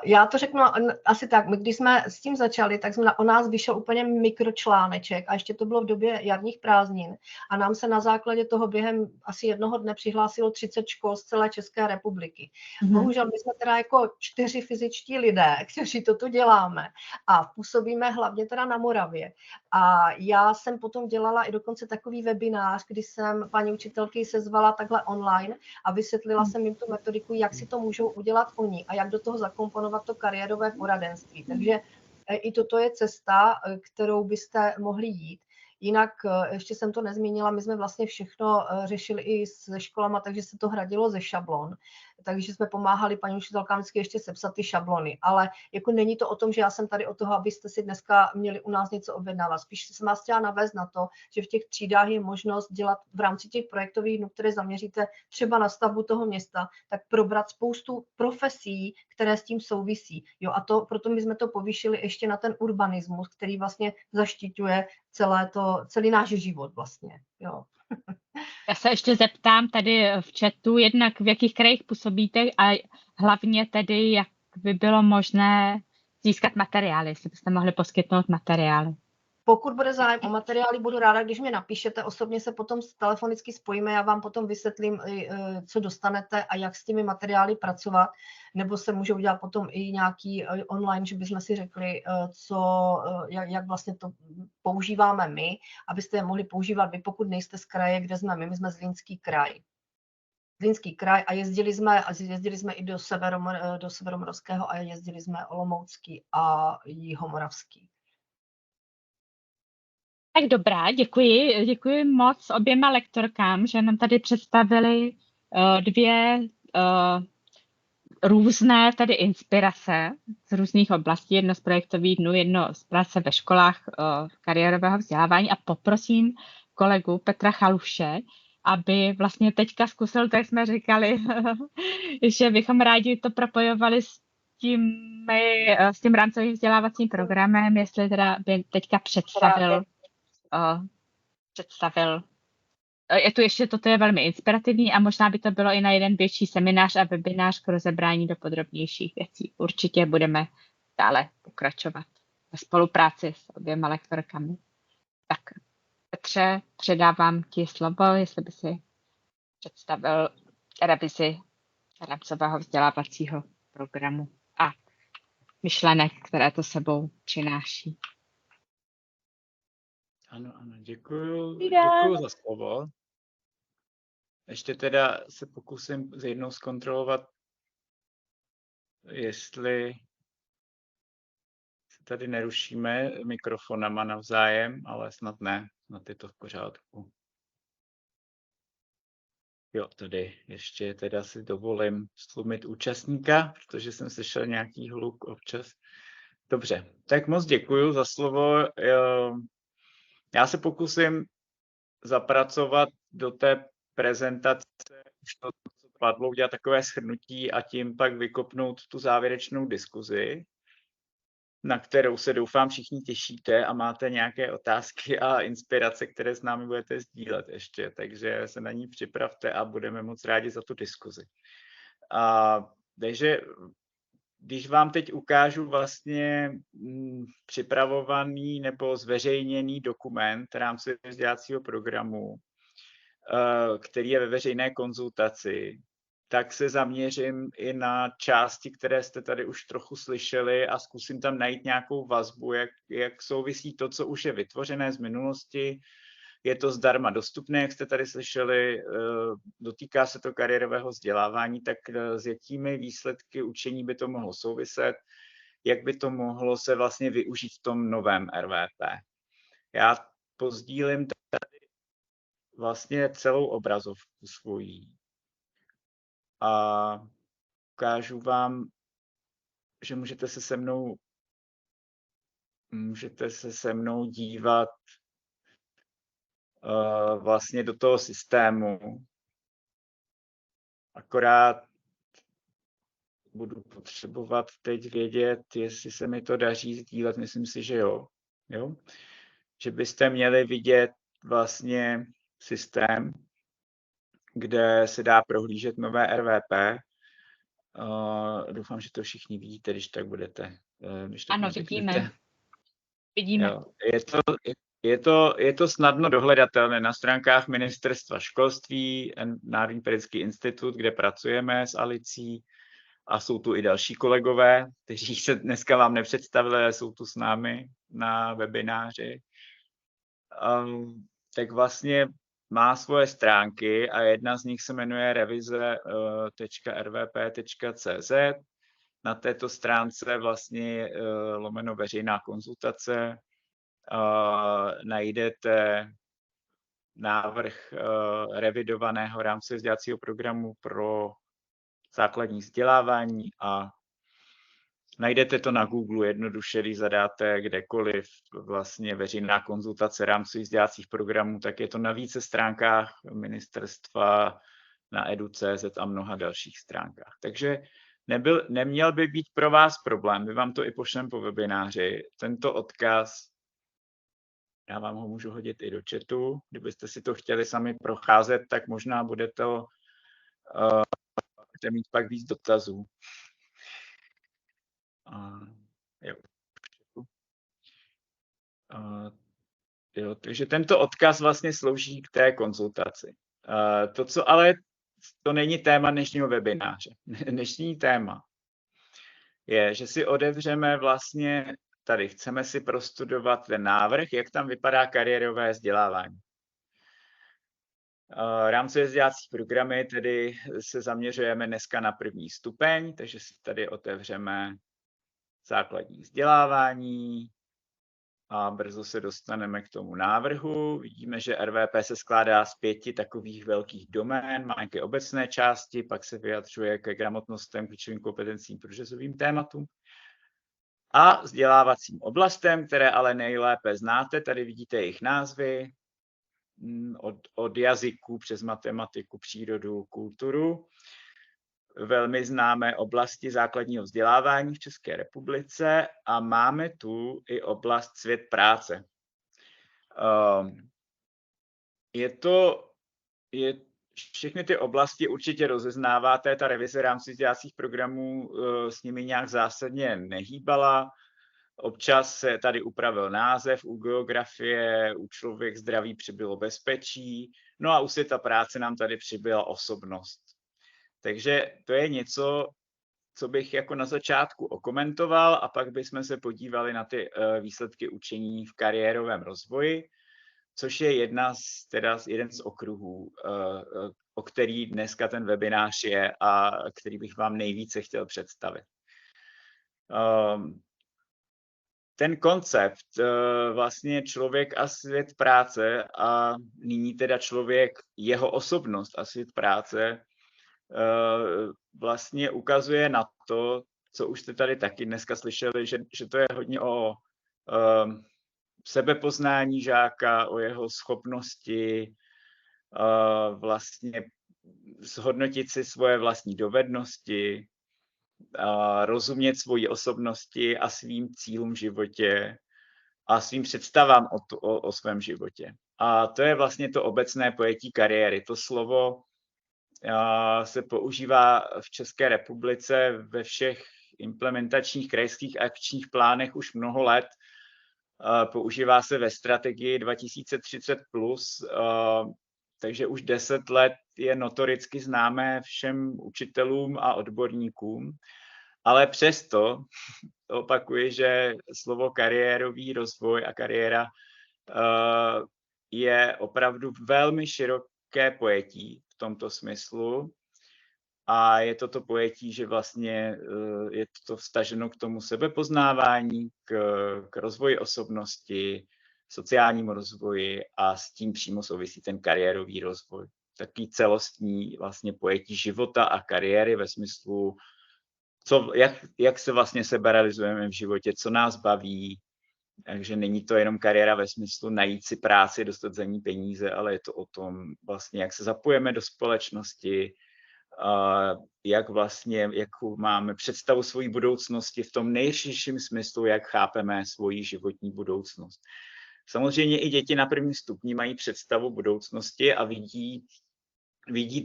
Já to řeknu asi tak. My, když jsme s tím začali, tak o nás vyšel úplně mikročláneček a ještě to bylo v době jarních prázdnin a nám se na základě toho během asi jednoho dne přihlásilo 30 škol z celé České republiky. Bohužel my jsme teda jako 4 fyzičtí lidé, kteří toto děláme a působíme hlavně teda na Moravě. A já jsem potom dělala i dokonce takový webinář, kdy jsem paní učitelky sezvala takhle online a vysvětlila jsem jim tu metodiku, jak si to můžou udělat oni a jak do toho zakomponovat to kariérové poradenství. Takže i toto je cesta, kterou byste mohli jít. Jinak ještě jsem to nezmínila, my jsme vlastně všechno řešili i se školama, takže se to hradilo ze šablon. Takže jsme pomáhali paní učitelkám vždycky ještě sepsat ty šablony. Ale jako není to o tom, že já jsem tady o toho, abyste si dneska měli u nás něco objednávat. Spíš jsem vás chtěla navést na to, že v těch třídách je možnost dělat v rámci těch projektových dnů, které zaměříte třeba na stavbu toho města, tak probrat spoustu profesí, které s tím souvisí. Jo, a proto my jsme to povýšili ještě na ten urbanismus, který vlastně zaštiťuje celý náš život vlastně. Jo. Já se ještě zeptám tady v chatu, jednak v jakých krajích působíte a hlavně tedy, jak by bylo možné získat materiály, jestli byste mohli poskytnout materiály. Pokud bude zájem o materiály, budu ráda, když mě napíšete, osobně se potom telefonicky spojíme, já vám potom vysvětlím, co dostanete a jak s těmi materiály pracovat, nebo se může udělat potom i nějaký online, že bychom si řekli, jak vlastně to používáme my, abyste je mohli používat vy, pokud nejste z kraje, kde jsme my jsme Zlínský kraj. Zlínský kraj a jezdili jsme i do Severomoravského a jezdili jsme Olomoucký a Jihomoravský. Tak dobrá, děkuji moc oběma lektorkám, že nám tady představili dvě různé tady inspirace z různých oblastí, jedno z projektových dnů, jedno z práce ve školách kariérového vzdělávání a poprosím kolegu Petra Chaluše, aby vlastně teďka zkusil, tak jsme říkali, že bychom rádi to propojovali s tím rámcovým vzdělávacím programem, jestli teda by teďka představil. Je tu ještě, toto je velmi inspirativní a možná by to bylo i na jeden větší seminář a webinář k rozebrání do podrobnějších věcí. Určitě budeme dále pokračovat ve spolupráci s oběma lektorkami. Tak Petře, předávám ti slovo, jestli by si představil revizi rámcového vzdělávacího programu a myšlenek, které to sebou přináší. Ano, děkuju za slovo. Ještě teda se pokusím jednou zkontrolovat jestli se tady nerušíme mikrofonama navzájem, ale snad ne, snad je to v pořádku. Jo, tady ještě teda si dovolím stlumit účastníka, protože jsem slyšel nějaký hluk občas. Dobře, tak moc děkuji za slovo. Já se pokusím zapracovat do té prezentace už to, co padlo, udělat takové shrnutí a tím pak vykopnout tu závěrečnou diskuzi, na kterou se doufám všichni těšíte a máte nějaké otázky a inspirace, které s námi budete sdílet ještě, takže se na ní připravte a budeme moc rádi za tu diskuzi. Takže když vám teď ukážu vlastně připravovaný nebo zveřejněný dokument rámcového vzdělávacího programu, který je ve veřejné konzultaci, tak se zaměřím i na části, které jste tady už trochu slyšeli a zkusím tam najít nějakou vazbu, jak souvisí to, co už je vytvořené z minulosti. Je to zdarma dostupné, jak jste tady slyšeli, dotýká se to kariérového vzdělávání, tak s jakými výsledky učení by to mohlo souviset, jak by to mohlo se vlastně využít v tom novém RVP. Já pozdílím tady vlastně celou obrazovku svojí a ukážu vám, že můžete se se mnou dívat vlastně do toho systému. Akorát budu potřebovat teď vědět, jestli se mi to daří sdílet, myslím si, že jo. Že byste měli vidět vlastně systém, kde se dá prohlížet nové RVP. Doufám, že to všichni vidíte, když tak budete. Ano, vidíme. Jo. Je to snadno dohledatelné na stránkách Ministerstva školství, Národní pedagogický institut, kde pracujeme s Alicí, a jsou tu i další kolegové, kteří se dneska vám nepředstavili, ale jsou tu s námi na webináři. Tak vlastně má svoje stránky a jedna z nich se jmenuje revize.rvp.cz. Na této stránce vlastně lomeno veřejná konzultace najdete návrh revidovaného rámce vzdělávacího programu pro základní vzdělávání a najdete to na Google jednoduše, když zadáte kdekoliv vlastně veřejná konzultace rámcových vzdělávacích programů, tak je to na více stránkách ministerstva, na edu.cz a mnoha dalších stránkách. Takže neměl by být pro vás problém, my vám to i pošlem po webináři. Tento odkaz, já vám ho můžu hodit i do chatu, kdybyste si to chtěli sami procházet, tak možná budete mít pak víc dotazů. Takže tento odkaz vlastně slouží k té konzultaci. To není téma dnešního webináře. Dnešní téma je, že si otevřeme vlastně tady, chceme si prostudovat ten návrh, jak tam vypadá kariérové vzdělávání. Rámcové vzdělávací programy, tedy se zaměřujeme dneska na první stupeň, takže si tady otevřeme základní vzdělávání a brzo se dostaneme k tomu návrhu. Vidíme, že RVP se skládá z 5 takových velkých domén, má nějaké obecné části, pak se vyjadřuje ke gramotnostem, klíčovým kompetencím, průřezovým tématům a vzdělávacím oblastem, které ale nejlépe znáte. Tady vidíte jejich názvy, od jazyků přes matematiku, přírodu, kulturu. Velmi známé oblasti základního vzdělávání v České republice a máme tu i oblast svět práce. Všechny ty oblasti určitě rozeznáváte, ta revize rámcových vzdělávacích programů s nimi nějak zásadně nehýbala. Občas se tady upravil název, u geografie, u člověk zdraví přibylo bezpečí, no a u světa práce nám tady přibyla osobnost. Takže to je něco, co bych jako na začátku okomentoval a pak bychom se podívali na ty výsledky učení v kariérovém rozvoji, což je jeden z okruhů, o který dneska ten webinář je a který bych vám nejvíce chtěl představit. Ten koncept vlastně člověk a svět práce a nyní teda člověk, jeho osobnost a svět práce vlastně ukazuje na to, co už jste tady taky dneska slyšeli, že to je hodně o sebepoznání žáka, o jeho schopnosti vlastně zhodnotit si svoje vlastní dovednosti, rozumět svoji osobnosti a svým cílům v životě a svým představám o svém životě. A to je vlastně to obecné pojetí kariéry. To slovo se používá v České republice ve všech implementačních krajských akčních plánech už mnoho let. Používá se ve strategii 2030+, takže už 10 let je notoricky známé všem učitelům a odborníkům, ale přesto opakuji, že slovo kariérový rozvoj a kariéra je opravdu velmi široké pojetí v tomto smyslu a je to pojetí, že vlastně je to vztaženo k tomu sebepoznávání, k rozvoji osobnosti, sociálnímu rozvoji a s tím přímo souvisí ten kariérový rozvoj. Taký celostní vlastně pojetí života a kariéry ve smyslu, jak se vlastně seberealizujeme v životě, co nás baví. Takže není to jenom kariéra ve smyslu najít si práci, dostat za ní peníze, ale je to o tom vlastně, jak se zapojeme do společnosti, jakou máme představu svojí budoucnosti v tom nejširším smyslu, jak chápeme svoji životní budoucnost. Samozřejmě i děti na prvním stupni mají představu budoucnosti a vidí,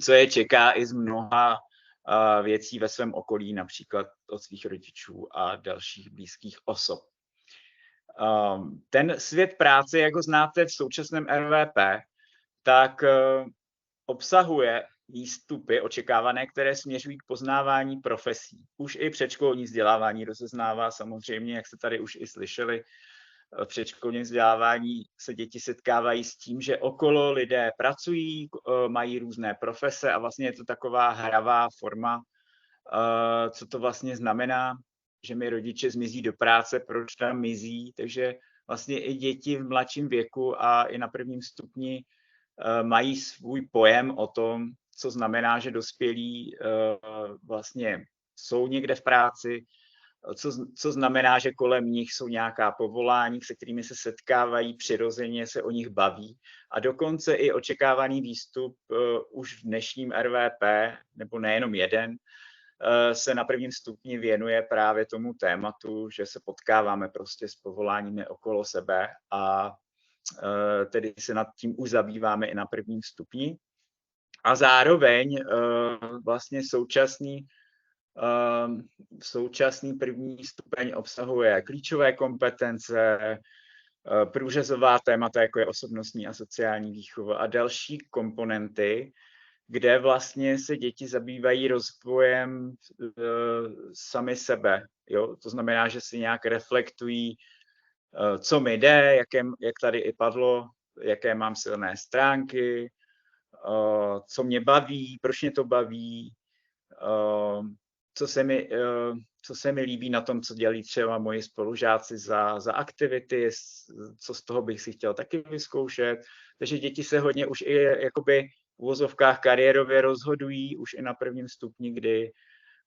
co je čeká i z mnoha věcí ve svém okolí, například od svých rodičů a dalších blízkých osob. Ten svět práce, jak ho znáte v současném RVP, tak obsahuje výstupy očekávané, které směřují k poznávání profesí. Už i předškolní vzdělávání rozeznává samozřejmě, jak se tady už i slyšeli, v předškolním vzdělávání se děti setkávají s tím, že okolo lidé pracují, mají různé profese a vlastně je to taková hravá forma, co to vlastně znamená, že mi rodiče zmizí do práce, proč tam mizí, takže vlastně i děti v mladším věku a i na prvním stupni mají svůj pojem o tom, co znamená, že dospělí vlastně jsou někde v práci, co znamená, že kolem nich jsou nějaká povolání, se kterými se setkávají, přirozeně se o nich baví. A dokonce i očekávaný výstup už v dnešním RVP, nebo nejenom jeden, se na prvním stupni věnuje právě tomu tématu, že se potkáváme prostě s povoláními okolo sebe a tedy se nad tím už zabýváme i na prvním stupni. A zároveň vlastně současný první stupeň obsahuje klíčové kompetence, průřezová témata, jako je osobnostní a sociální výchova a další komponenty, kde vlastně se děti zabývají rozvojem sami sebe. Jo? To znamená, že si nějak reflektují, co mi jde, jak tady i padlo, jaké mám silné stránky, co mě baví, proč mě to baví, co se mi líbí na tom, co dělají třeba moji spolužáci za aktivity, co z toho bych si chtěl taky vyzkoušet. Takže děti se hodně už i jakoby v uvozovkách kariérově rozhodují už i na prvním stupni, kdy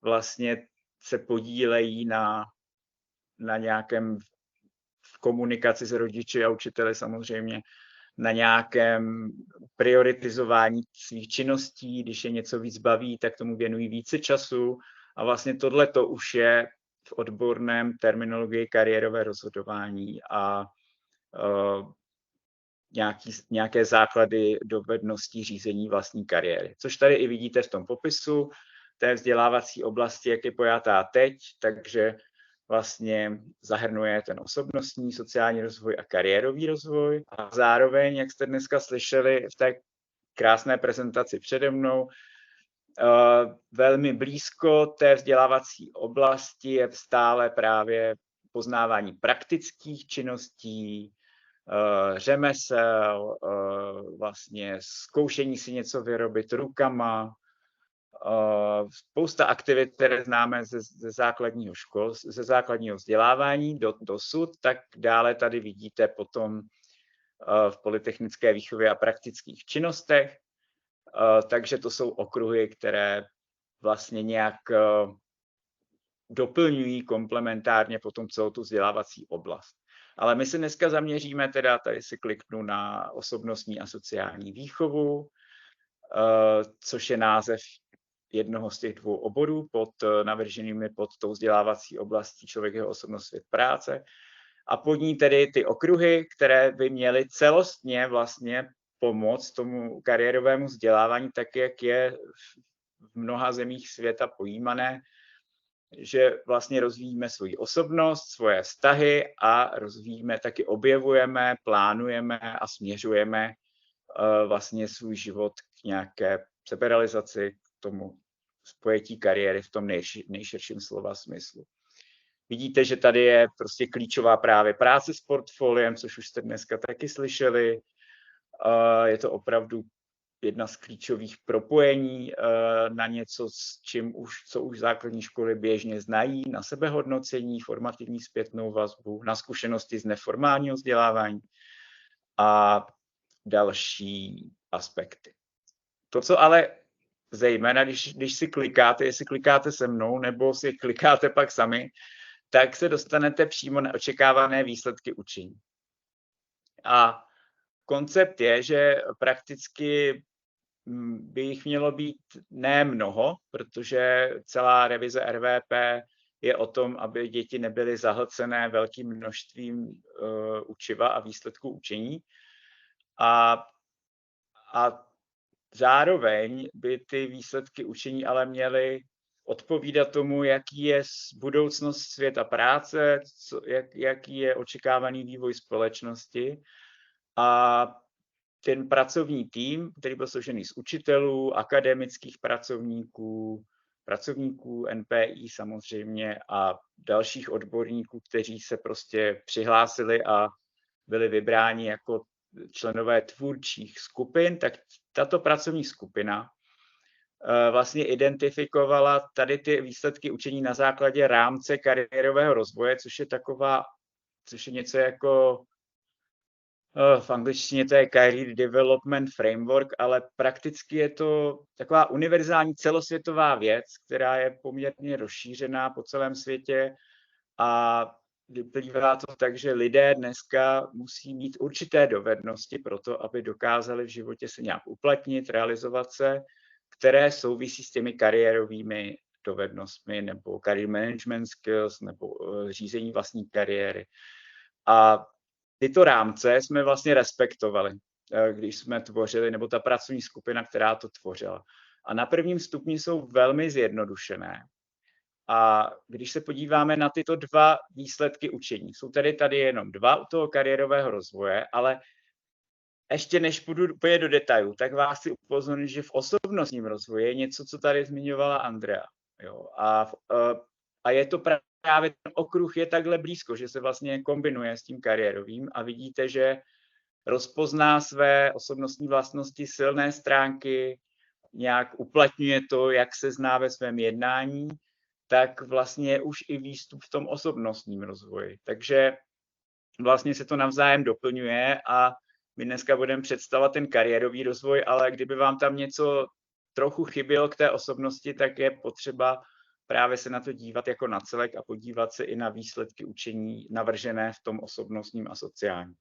vlastně se podílejí na nějakém v komunikaci s rodiči a učiteli samozřejmě, na nějakém prioritizování svých činností, když je něco víc baví, tak tomu věnují více času a vlastně tohleto už je v odborném terminologii kariérové rozhodování a nějaké základy dovedností řízení vlastní kariéry. Což tady i vidíte v tom popisu té vzdělávací oblasti, jak je pojatá teď, takže vlastně zahrnuje ten osobnostní, sociální rozvoj a kariérový rozvoj. A zároveň, jak jste dneska slyšeli v té krásné prezentaci přede mnou, velmi blízko té vzdělávací oblasti je stále právě poznávání praktických činností, řemesel, vlastně zkoušení si něco vyrobit rukama, Spousta aktivit, které známe ze základního ze základního vzdělávání dosud, tak dále tady vidíte potom v polytechnické výchově a praktických činnostech. Takže to jsou okruhy, které vlastně nějak doplňují komplementárně potom celou tu vzdělávací oblast. Ale my se dneska zaměříme, teda tady si kliknu na osobnostní a sociální výchovu, což je název jednoho z těch dvou oborů navrženými pod tou vzdělávací oblastí člověk, jeho osobnost, svět práce. A pod ní tedy ty okruhy, které by měly celostně vlastně pomoct tomu kariérovému vzdělávání, tak jak je v mnoha zemích světa pojímané, že vlastně rozvíjíme svoji osobnost, svoje vztahy a rozvíjíme, taky objevujeme, plánujeme a směřujeme vlastně svůj život k nějaké seberealizaci, k tomu spojetí kariéry v tom nejširším slova smyslu. Vidíte, že tady je prostě klíčová právě práce s portfoliem, což už jste dneska taky slyšeli. Je to opravdu jedna z klíčových propojení na něco, co už základní školy běžně znají, na sebehodnocení, formativní zpětnou vazbu, na zkušenosti z neformálního vzdělávání a další aspekty. To, co ale zejména, když si klikáte, jestli klikáte se mnou, nebo si klikáte pak sami, tak se dostanete přímo na očekávané výsledky učení. A koncept je, že prakticky by jich mělo být ne mnoho, protože celá revize RVP je o tom, aby děti nebyly zahlcené velkým množstvím učiva a výsledků učení. A zároveň by ty výsledky učení ale měly odpovídat tomu, jaký je budoucnost světa práce, jaký je očekávaný vývoj společnosti. A ten pracovní tým, který byl složený z učitelů, akademických pracovníků NPI samozřejmě a dalších odborníků, kteří se prostě přihlásili a byli vybráni jako členové tvůrčích skupin, tak tato pracovní skupina vlastně identifikovala tady ty výsledky učení na základě rámce kariérového rozvoje, což je něco jako v angličtině to je Career Development Framework, ale prakticky je to taková univerzální celosvětová věc, která je poměrně rozšířená po celém světě a vyplývá to tak, že lidé dneska musí mít určité dovednosti pro to, aby dokázali v životě se nějak uplatnit, realizovat se, které souvisí s těmi kariérovými dovednostmi nebo career management skills nebo řízení vlastní kariéry. A tyto rámce jsme vlastně respektovali, když jsme tvořili, nebo ta pracovní skupina, která to tvořila. A na prvním stupni jsou velmi zjednodušené. A když se podíváme na tyto dva výsledky učení, jsou tady jenom dva u toho kariérového rozvoje, ale ještě než půjdu úplně do detailu, tak vás chci upozornit, že v osobnostním rozvoji je něco, co tady zmiňovala Andrea. Jo? A je to právě ten okruh je takhle blízko, že se vlastně kombinuje s tím kariérovým a vidíte, že rozpozná své osobnostní vlastnosti, silné stránky, nějak uplatňuje to, jak se zná ve svém jednání, tak vlastně už i výstup v tom osobnostním rozvoji. Takže vlastně se to navzájem doplňuje a my dneska budeme představovat ten kariérový rozvoj, ale kdyby vám tam něco trochu chybělo k té osobnosti, tak je potřeba právě se na to dívat jako na celek a podívat se i na výsledky učení navržené v tom osobnostním a sociálním.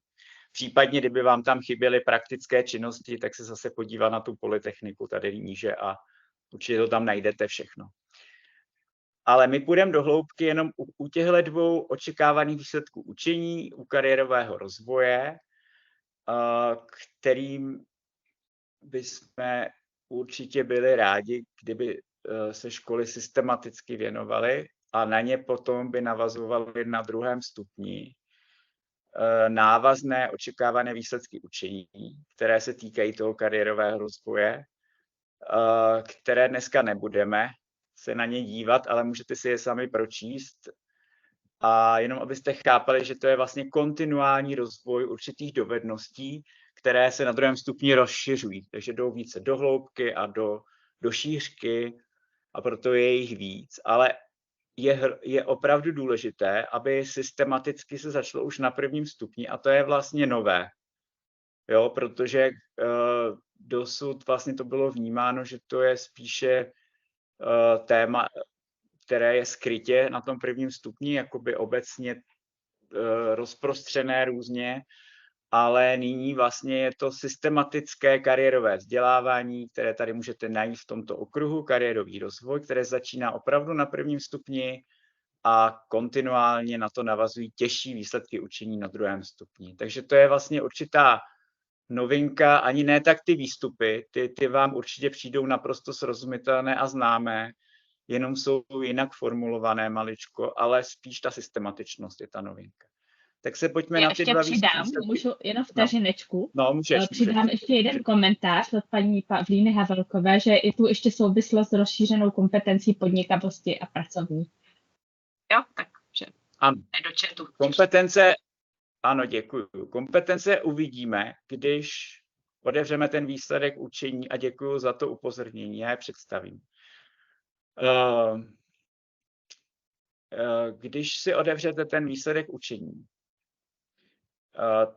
Případně, kdyby vám tam chyběly praktické činnosti, tak se zase podívat na tu polytechniku tady níže a určitě to tam najdete všechno. Ale my půjdeme do hloubky jenom u těchto dvou očekávaných výsledků učení, u kariérového rozvoje, kterým bychom určitě byli rádi, kdyby se školy systematicky věnovaly a na ně potom by navazovaly na druhém stupni návazné očekávané výsledky učení, které se týkají toho kariérového rozvoje, které dneska nebudeme se na ně dívat, ale můžete si je sami pročíst. A jenom abyste chápali, že to je vlastně kontinuální rozvoj určitých dovedností, které se na druhém stupni rozšiřují. Takže jdou více do hloubky a do šířky a proto je jich víc, ale je opravdu důležité, aby systematicky se začalo už na prvním stupni a to je vlastně nové. Jo, protože dosud vlastně to bylo vnímáno, že to je spíše téma, které je skrytě na tom prvním stupni, jakoby obecně rozprostřené různě, ale nyní vlastně je to systematické kariérové vzdělávání, které tady můžete najít v tomto okruhu, kariérový rozvoj, které začíná opravdu na prvním stupni a kontinuálně na to navazují těžší výsledky učení na druhém stupni. Takže to je vlastně určitá novinka, ani ne tak ty výstupy, ty vám určitě přijdou naprosto srozumitelné a známé, jenom jsou jinak formulované maličko, ale spíš ta systematičnost je ta novinka. Tak se pojďme na ty dva přidám, můžu jenom vteřinečku. No, můžeš. Přidám ještě jeden komentář od paní Pavlíny Havelkové, že je tu ještě souvislost s rozšířenou kompetencí podnikavosti a pracovní. Jo, takže do chatu. Kompetence, ano, děkuju. Kompetence uvidíme, když otevřeme ten výsledek učení a děkuju za to upozornění, já je představím. Když si otevřete ten výsledek učení,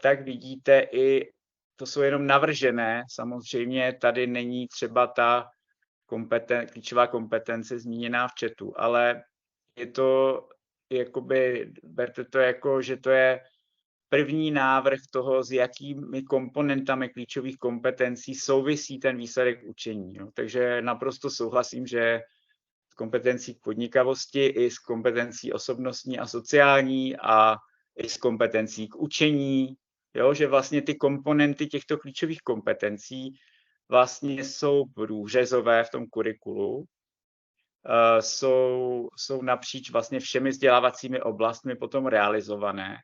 tak vidíte i, to jsou jenom navržené, samozřejmě tady není třeba ta klíčová kompetence zmíněná v chatu, ale je to, jakoby, berte to jako, že to je první návrh toho, s jakými komponentami klíčových kompetencí souvisí ten výsledek učení. Jo. Takže naprosto souhlasím, že s kompetencí k podnikavosti i s kompetencí osobnostní a sociální a i s kompetencí k učení, jo, že vlastně ty komponenty těchto klíčových kompetencí vlastně jsou průřezové v tom kurikulu, jsou napříč vlastně všemi vzdělávacími oblastmi potom realizované.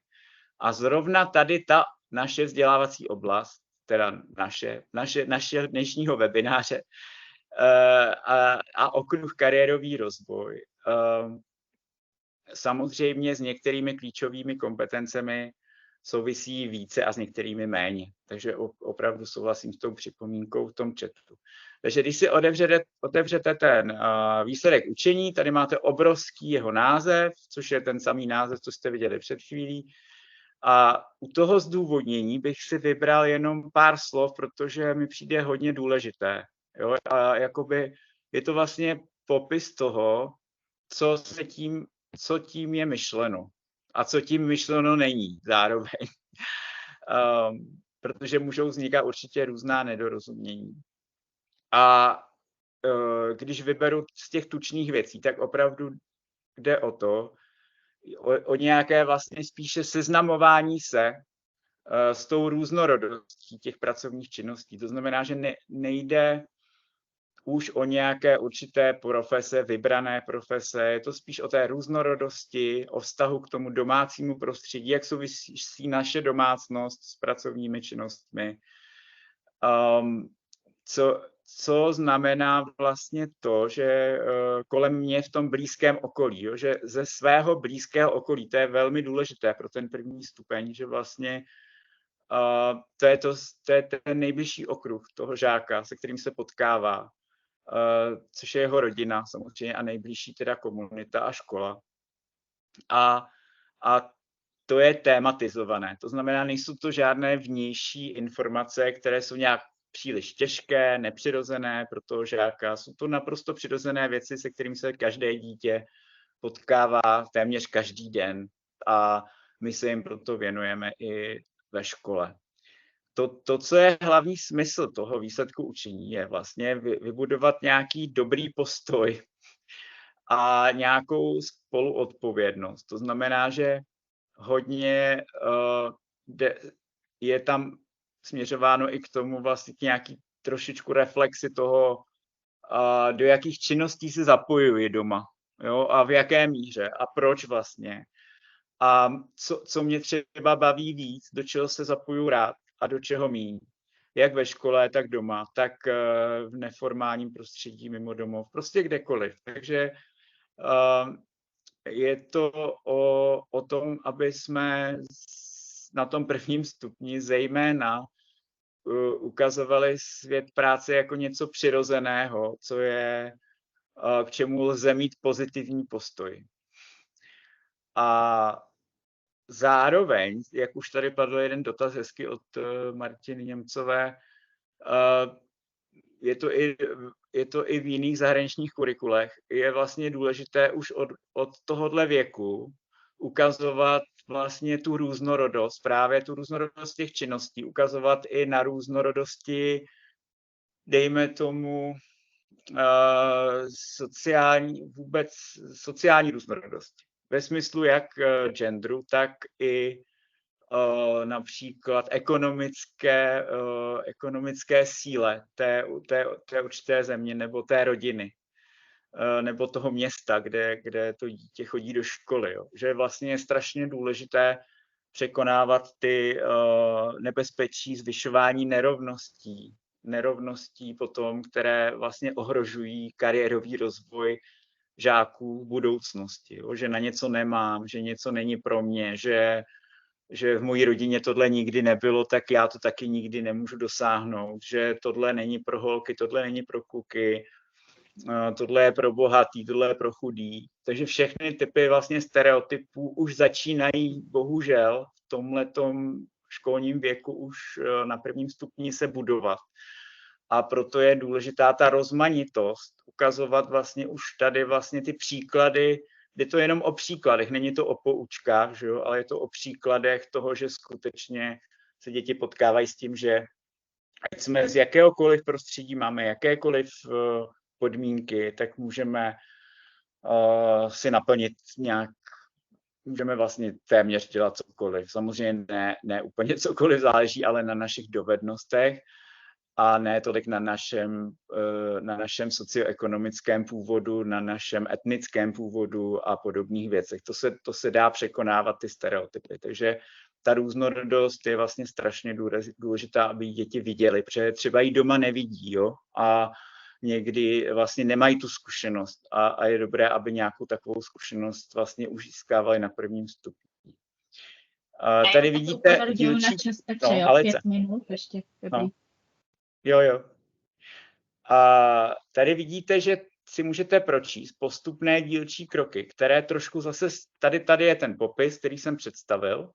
A zrovna tady ta naše vzdělávací oblast, teda naše dnešního webináře a okruh kariérový rozvoj, samozřejmě s některými klíčovými kompetencemi souvisí více a s některými méně. Takže opravdu souhlasím s tou připomínkou v tom chatu. Takže když si otevřete ten výsledek učení, tady máte obrovský jeho název, což je ten samý název, co jste viděli před chvílí. A u toho zdůvodnění bych si vybral jenom pár slov, protože mi přijde hodně důležité. Jo? A jakoby je to vlastně popis toho, co tím je myšleno a co tím myšleno není zároveň. Protože můžou vznikat určitě různá nedorozumění. A když vyberu z těch tučných věcí, tak opravdu jde o nějaké vlastně spíše seznamování se s tou různorodostí těch pracovních činností. To znamená, že nejde už o nějaké určité profese, vybrané profese, je to spíš o té různorodosti, o vztahu k tomu domácímu prostředí, jak souvisí naše domácnost s pracovními činnostmi. Co znamená vlastně to, že kolem mě v tom blízkém okolí, jo, že ze svého blízkého okolí, to je velmi důležité pro ten první stupeň, že vlastně to je ten nejbližší okruh toho žáka, se kterým se potkává, což je jeho rodina samozřejmě a nejbližší teda komunita a škola. A to je tématizované, to znamená, nejsou to žádné vnější informace, které jsou nějak příliš těžké, nepřirozené pro toho žáka. Jsou to naprosto přirozené věci, se kterými se každé dítě potkává téměř každý den a my se jim proto věnujeme i ve škole. To, co je hlavní smysl toho výsledku učení, je vlastně vybudovat nějaký dobrý postoj a nějakou spoluodpovědnost. To znamená, že hodně je tam směřováno i k tomu vlastně k nějaký trošičku reflexi toho, do jakých činností se zapojuji doma, jo, a v jaké míře a proč vlastně. A co mě třeba baví víc, do čeho se zapoju rád a do čeho míň. Jak ve škole, tak doma, tak v neformálním prostředí mimo domov, prostě kdekoliv. Takže je to o tom, aby jsme na tom prvním stupni zejména ukazovali svět práce jako něco přirozeného, co je k čemu lze mít pozitivní postoj. A zároveň, jak už tady padl jeden dotaz hezky od Martiny Němcové, je to i v jiných zahraničních kurikulech. Je vlastně důležité už od tohohle věku ukazovat vlastně tu různorodost, právě tu různorodost těch činností, ukazovat i na různorodosti, dejme tomu, sociální různorodosti. Ve smyslu jak genderu, tak i například ekonomické síle té určité země nebo té rodiny nebo toho města, kde to dítě chodí do školy. Jo. Že vlastně je strašně důležité překonávat ty nebezpečí zvyšování nerovností potom, které vlastně ohrožují kariérový rozvoj žáků v budoucnosti. Jo. Že na něco nemám, že něco není pro mě, že v mojí rodině tohle nikdy nebylo, tak já to taky nikdy nemůžu dosáhnout, že tohle není pro holky, tohle není pro kluky, tohle je pro bohatý, tohle je pro chudý. Takže všechny typy vlastně stereotypů už začínají bohužel v tomhletom školním věku už na prvním stupni se budovat. A proto je důležitá ta rozmanitost, ukazovat vlastně už tady vlastně ty příklady. Je to jenom o příkladech, není to o poučkách, že jo? Ale je to o příkladech toho, že skutečně se děti potkávají s tím, že ať jsme z jakéhokoliv prostředí, máme jakékoliv podmínky, tak můžeme si naplnit můžeme vlastně téměř dělat cokoliv. Samozřejmě ne úplně cokoliv záleží, ale na našich dovednostech a ne tolik na našem socioekonomickém původu, na našem etnickém původu a podobných věcech. To se dá překonávat ty stereotypy. Takže ta různorodost je vlastně strašně důležitá, aby děti viděly, protože třeba ji doma nevidí, jo? A někdy vlastně nemají tu zkušenost a je dobré, aby nějakou takovou zkušenost vlastně už získávali na prvním stupni. Tady vidíte dílčí... No, 5 minut ještě. No. Jo. A tady vidíte, že si můžete pročíst postupné dílčí kroky, které trošku zase... Tady je ten popis, který jsem představil,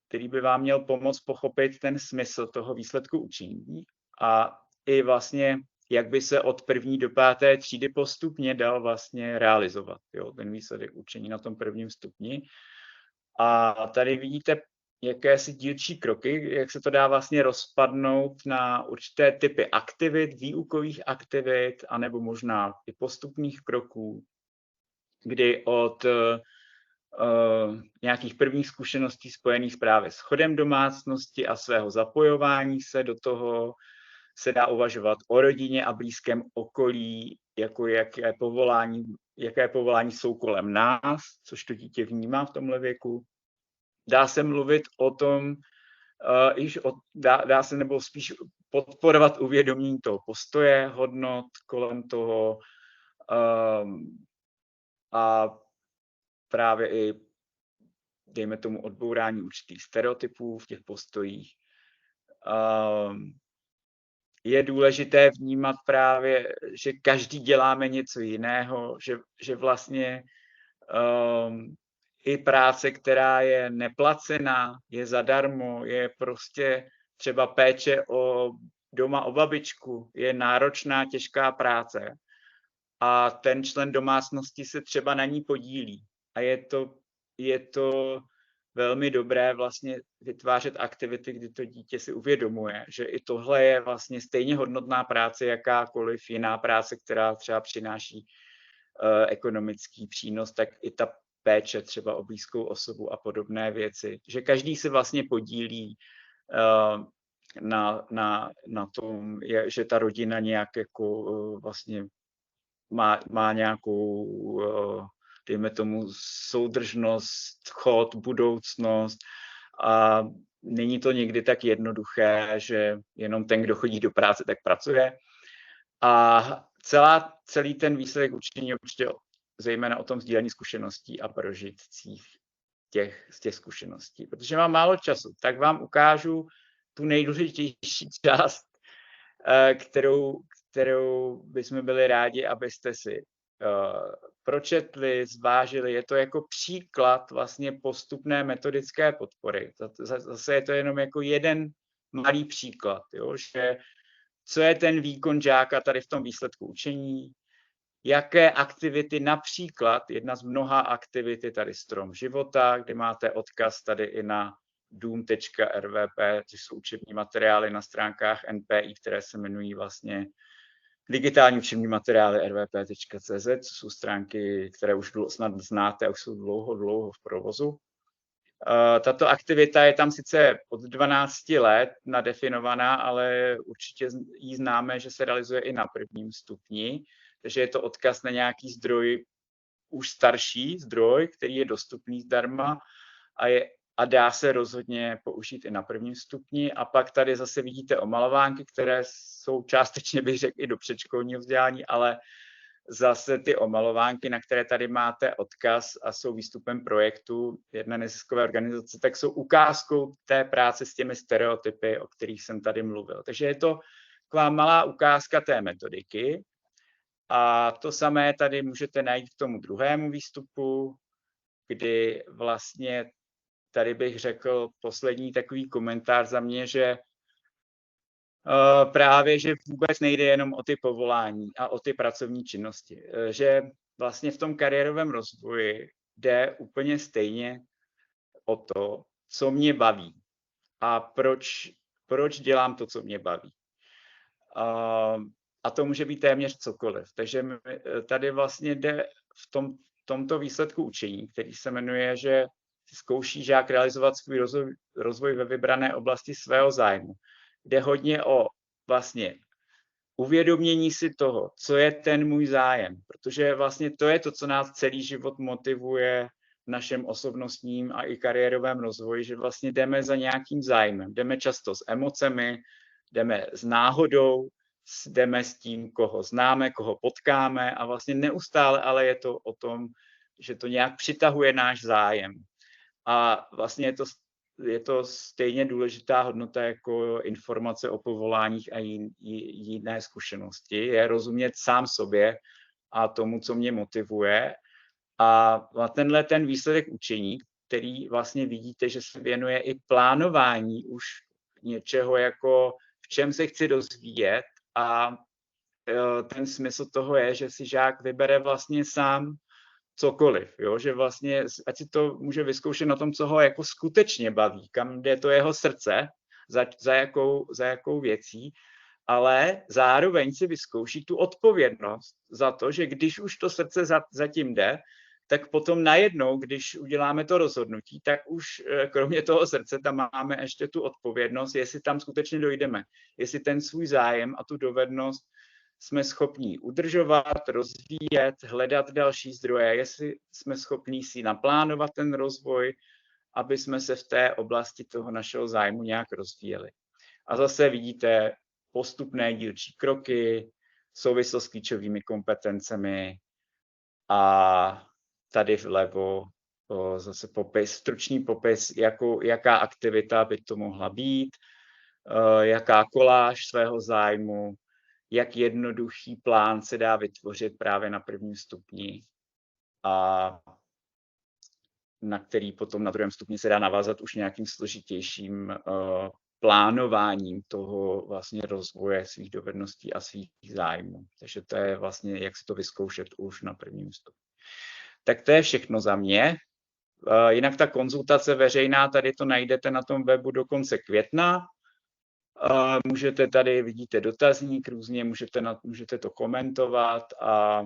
který by vám měl pomoct pochopit ten smysl toho výsledku učení a i vlastně, jak by se od 1. do 5. třídy postupně dal vlastně realizovat, jo, ten výsledek učení na tom 1. stupni. A tady vidíte jakési dílčí kroky, jak se to dá vlastně rozpadnout na určité typy aktivit, výukových aktivit, anebo možná i postupných kroků, kdy od nějakých prvních zkušeností spojených právě s chodem domácnosti a svého zapojování se do toho se dá uvažovat o rodině a blízkém okolí, jako jaké povolání jsou kolem nás, což to dítě vnímá v tomhle věku. Dá se mluvit o tom, dá se nebo spíš podporovat uvědomění toho postoje, hodnot kolem toho a právě i, dejme tomu, odbourání určitých stereotypů v těch postojích. Je důležité vnímat právě, že každý děláme něco jiného, že vlastně i práce, která je neplacená, je zadarmo, je prostě třeba péče doma o babičku, je náročná, těžká práce a ten člen domácnosti se třeba na ní podílí. A je to velmi dobré vlastně vytvářet aktivity, kdy to dítě si uvědomuje, že i tohle je vlastně stejně hodnotná práce, jakákoliv jiná práce, která třeba přináší ekonomický přínos, tak i ta péče třeba o blízkou osobu a podobné věci. Že každý se vlastně podílí na tom, že ta rodina nějak jako vlastně má nějakou dejme tomu soudržnost, chod, budoucnost a není to někdy tak jednoduché, že jenom ten, kdo chodí do práce, tak pracuje. A celý ten výsledek učení je určitě zejména o tom sdílení zkušeností a prožitcích z těch zkušeností. Protože mám málo času, tak vám ukážu tu nejdůležitější část, kterou bychom byli rádi, abyste si pročetli, zvážili. Je to jako příklad vlastně postupné metodické podpory. Zase je to jenom jako jeden malý příklad, jo? Že co je ten výkon žáka tady v tom výsledku učení, jaké aktivity, například jedna z mnoha aktivit je tady Strom života, kde máte odkaz tady i na dům.rvp, což jsou učební materiály na stránkách NPI, které se jmenují vlastně digitální učební materiály rvp.cz, co jsou stránky, které už snad znáte a už jsou dlouho v provozu. Tato aktivita je tam sice od 12 let nadefinovaná, ale určitě ji známe, že se realizuje i na prvním stupni, takže je to odkaz na nějaký zdroj, už starší zdroj, který je dostupný zdarma a dá se rozhodně použít i na prvním stupni. A pak tady zase vidíte omalovánky, které jsou částečně, bych řekl, i do předškolního vzdělání, ale zase ty omalovánky, na které tady máte odkaz a jsou výstupem projektu jedné neziskové organizace, tak jsou ukázkou té práce s těmi stereotypy, o kterých jsem tady mluvil. Takže je to taková malá ukázka té metodiky. A to samé tady můžete najít k tomu druhému výstupu, kdy vlastně tady bych řekl poslední takový komentář za mě, že právě, že vůbec nejde jenom o ty povolání a o ty pracovní činnosti. Že vlastně v tom kariérovém rozvoji jde úplně stejně o to, co mě baví a proč dělám to, co mě baví. A to může být téměř cokoliv. Takže tady vlastně jde v tomto výsledku učení, který se jmenuje, že zkouší žák realizovat svůj rozvoj ve vybrané oblasti svého zájmu. Jde hodně o vlastně uvědomění si toho, co je ten můj zájem, protože vlastně to je to, co nás celý život motivuje v našem osobnostním a i kariérovém rozvoji, že vlastně jdeme za nějakým zájmem, jdeme často s emocemi, jdeme s náhodou, jdeme s tím, koho známe, koho potkáme a vlastně neustále, ale je to o tom, že to nějak přitahuje náš zájem. A vlastně je to stejně důležitá hodnota jako informace o povoláních a jiné zkušenosti. Je rozumět sám sobě a tomu, co mě motivuje. A tenhle ten výsledek učení, který vlastně vidíte, že se věnuje i plánování už něčeho, jako v čem se chci rozvíjet. A ten smysl toho je, že si žák vybere vlastně sám cokoliv, jo? Že vlastně, ať si to může vyzkoušet na tom, co ho jako skutečně baví, kam jde to jeho srdce, za jakou věcí, ale zároveň si vyzkouší tu odpovědnost za to, že když už to srdce zatím jde, tak potom najednou, když uděláme to rozhodnutí, tak už kromě toho srdce tam máme ještě tu odpovědnost, jestli tam skutečně dojdeme, jestli ten svůj zájem a tu dovednost jsme schopní udržovat, rozvíjet, hledat další zdroje, jestli jsme schopní si naplánovat ten rozvoj, aby jsme se v té oblasti toho našeho zájmu nějak rozvíjeli. A zase vidíte postupné dílčí kroky, souvislost s klíčovými kompetencemi a tady vlevo zase stručný popis, jaká aktivita by to mohla být, jaká koláž svého zájmu, jak jednoduchý plán se dá vytvořit právě na prvním stupni a na který potom na druhém stupni se dá navázat už nějakým složitějším plánováním toho vlastně rozvoje svých dovedností a svých zájmů. Takže to je vlastně, jak si to vyzkoušet už na prvním stupni. Tak to je všechno za mě. Jinak ta konzultace veřejná, tady to najdete na tom webu do konce května. Můžete tady, vidíte dotazník různě, můžete to komentovat a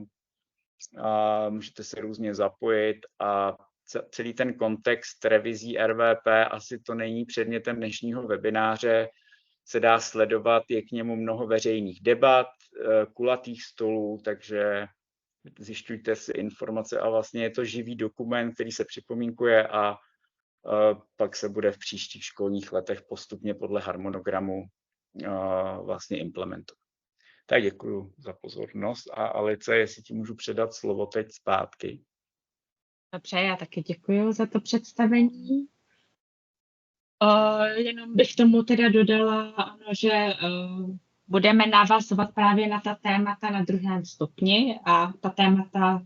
můžete se různě zapojit a celý ten kontext revizí RVP, asi to není předmětem dnešního webináře, se dá sledovat, je k němu mnoho veřejných debat, kulatých stolů, takže zjišťujte si informace a vlastně je to živý dokument, který se připomínkuje a pak se bude v příštích školních letech postupně podle harmonogramu vlastně implementovat. Tak děkuji za pozornost a Alice, jestli ti můžu předat slovo teď zpátky. Dobře, já taky děkuji za to představení. Jenom bych tomu teda dodala, ano, že budeme navazovat právě na ta témata na 2. stupni a ta témata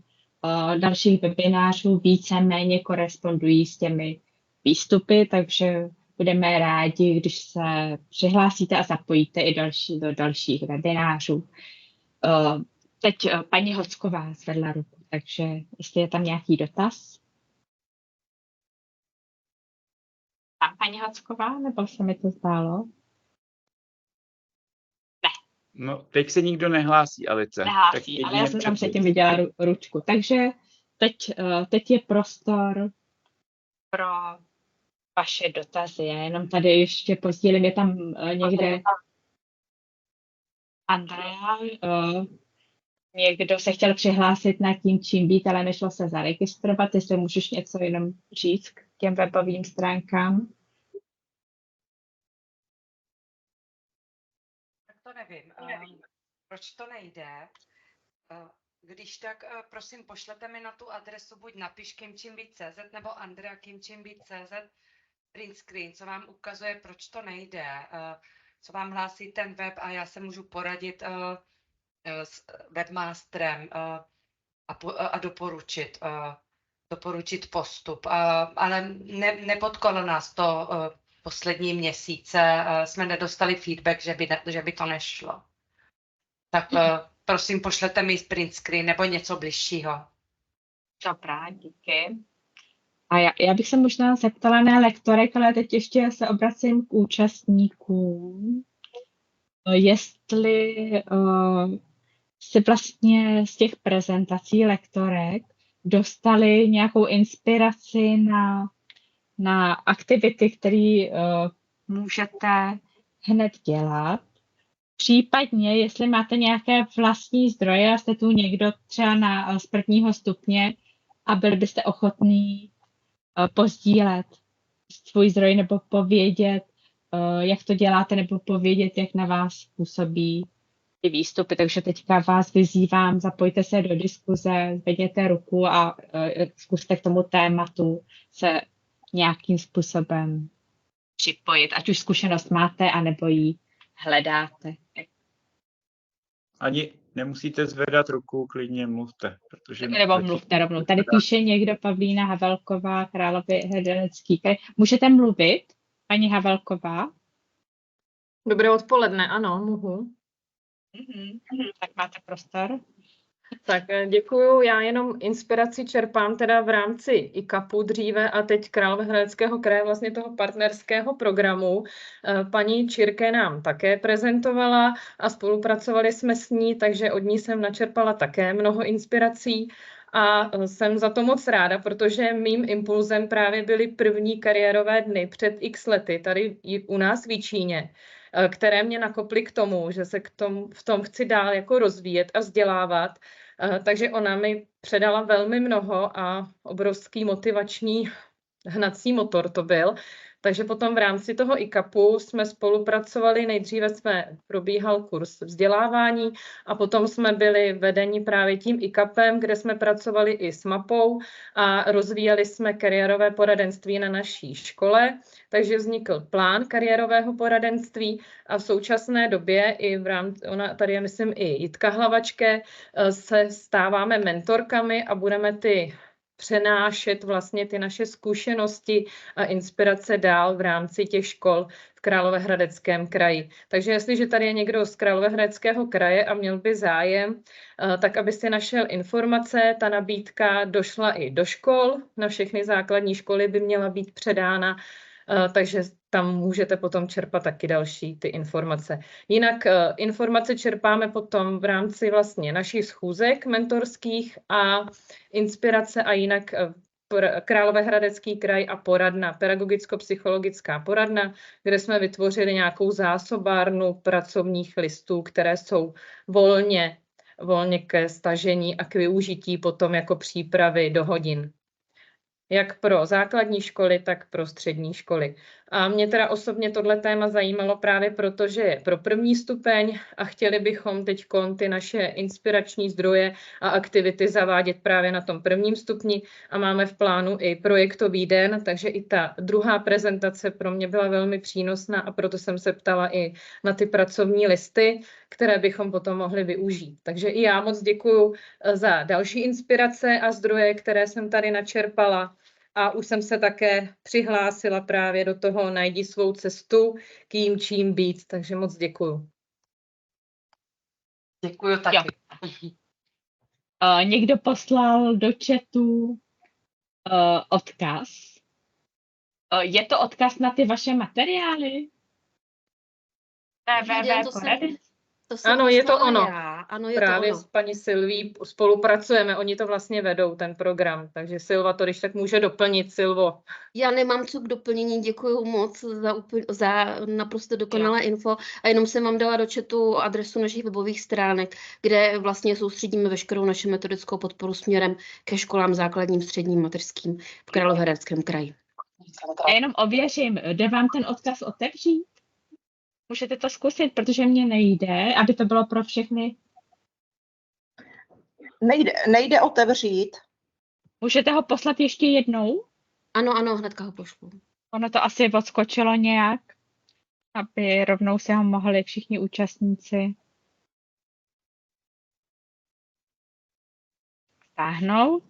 dalších webinářů víceméně korespondují s těmi výstupy, takže budeme rádi, když se přihlásíte a zapojíte i do dalších webinářů. Teď paní Hocková zvedla ruku, takže jestli je tam nějaký dotaz. Tam paní Hocková, nebo se mi to zdálo? Ne. No, teď se nikdo nehlásí, Alice. Nehlásí, ale já jsem tam předtím viděla ručku. Takže teď je prostor pro vaše dotazy. Já jenom tady ještě pozdílím, je tam někde Andrea. Někdo se chtěl přihlásit na tím, čím být, ale nešlo se zaregistrovat. Jestli můžeš něco jenom říct k těm webovým stránkám? Tak to nevím. Proč to nejde? Když tak, prosím, pošlete mi na tu adresu, buď napiš kimčimbit.cz nebo Andrea kimčimbit.cz print screen, co vám ukazuje, proč to nejde, co vám hlásí ten web a já se můžu poradit s webmasterem a doporučit postup. Ale nepodkolo nás to poslední měsíce, jsme nedostali feedback, že by to nešlo. Tak prosím, pošlete mi print screen nebo něco bližšího. Dobrá, díky. A já bych se možná zeptala na lektorek, ale teď ještě se obracím k účastníkům. Jestli si vlastně z těch prezentací lektorek dostali nějakou inspiraci na aktivity, které můžete hned dělat. Případně, jestli máte nějaké vlastní zdroje a jste tu někdo třeba z 1. stupně a byli byste ochotní pozdílet svůj zdroj nebo povědět, jak to děláte, nebo povědět, jak na vás působí ty výstupy. Takže teďka vás vyzývám, zapojte se do diskuze, zvedněte ruku a zkuste k tomu tématu se nějakým způsobem připojit, ať už zkušenost máte, anebo ji hledáte. Ani nemusíte zvedat ruku, klidně mluvte. Protože nebo mluvte rovnou. Tady píše někdo, Pavlína Havelková, Královéhradecký kraj. Můžete mluvit, paní Havelková? Dobré odpoledne, ano, mohu. Tak máte prostor. Tak děkuju, já jenom inspiraci čerpám teda v rámci IKAPu dříve a teď Královéhradeckého kraje, vlastně toho partnerského programu. Paní Čirke nám také prezentovala a spolupracovali jsme s ní, takže od ní jsem načerpala také mnoho inspirací a jsem za to moc ráda, protože mým impulzem právě byly první kariérové dny před x lety tady u nás v Jičíně, které mě nakoply k tomu, že se v tom chci dál jako rozvíjet a vzdělávat. Takže ona mi předala velmi mnoho a obrovský motivační hnací motor to byl. Takže potom v rámci toho IKAPu jsme spolupracovali, nejdříve probíhal kurz vzdělávání a potom jsme byli vedeni právě tím IKAPem, kde jsme pracovali i s mapou a rozvíjeli jsme kariérové poradenství na naší škole. Takže vznikl plán kariérového poradenství a v současné době i v rámci, tady je myslím i Jitka Hlavačke, se stáváme mentorkami a budeme přenášet vlastně ty naše zkušenosti a inspirace dál v rámci těch škol v Královéhradeckém kraji. Takže jestliže tady je někdo z Královéhradeckého kraje a měl by zájem, tak aby si našel informace, ta nabídka došla i do škol, na všechny základní školy by měla být předána, takže tam můžete potom čerpat taky další ty informace. Jinak informace čerpáme potom v rámci vlastně našich schůzek mentorských a inspirace a jinak Královéhradecký kraj a poradna, pedagogicko-psychologická poradna, kde jsme vytvořili nějakou zásobárnu pracovních listů, které jsou volně ke stažení a k využití potom jako přípravy do hodin. Jak pro základní školy, tak pro střední školy. A mě teda osobně tohle téma zajímalo právě proto, že je pro první stupeň a chtěli bychom teď ty naše inspirační zdroje a aktivity zavádět právě na tom prvním stupni a máme v plánu i projektový den, takže i ta druhá prezentace pro mě byla velmi přínosná a proto jsem se ptala i na ty pracovní listy, které bychom potom mohli využít. Takže i já moc děkuju za další inspirace a zdroje, které jsem tady načerpala. A už jsem se také přihlásila právě do toho Najdi svou cestu, kým čím být. Takže moc děkuju. Děkuju taky. Někdo poslal do chatu odkaz. Je to odkaz na ty vaše materiály? Ano, je to ono. Ano, je právě to ono. S paní Silví spolupracujeme, oni to vlastně vedou, ten program, takže Silva to když tak může doplnit, Silvo. Já nemám co k doplnění, děkuji moc za naprosto dokonalé info a jenom jsem vám dala do chatu adresu našich webových stránek, kde vlastně soustředíme veškerou naši metodickou podporu směrem ke školám základním, středním, mateřským v Královéhradeckém kraji. Já jenom ověřím, jde vám ten odkaz otevřít? Můžete to zkusit, protože mně nejde, aby to bylo pro všechny. Nejde otevřít. Můžete ho poslat ještě jednou? Ano, hnedka ho pošlu. Ono to asi odskočilo nějak, aby rovnou se ho mohli všichni účastníci stáhnout.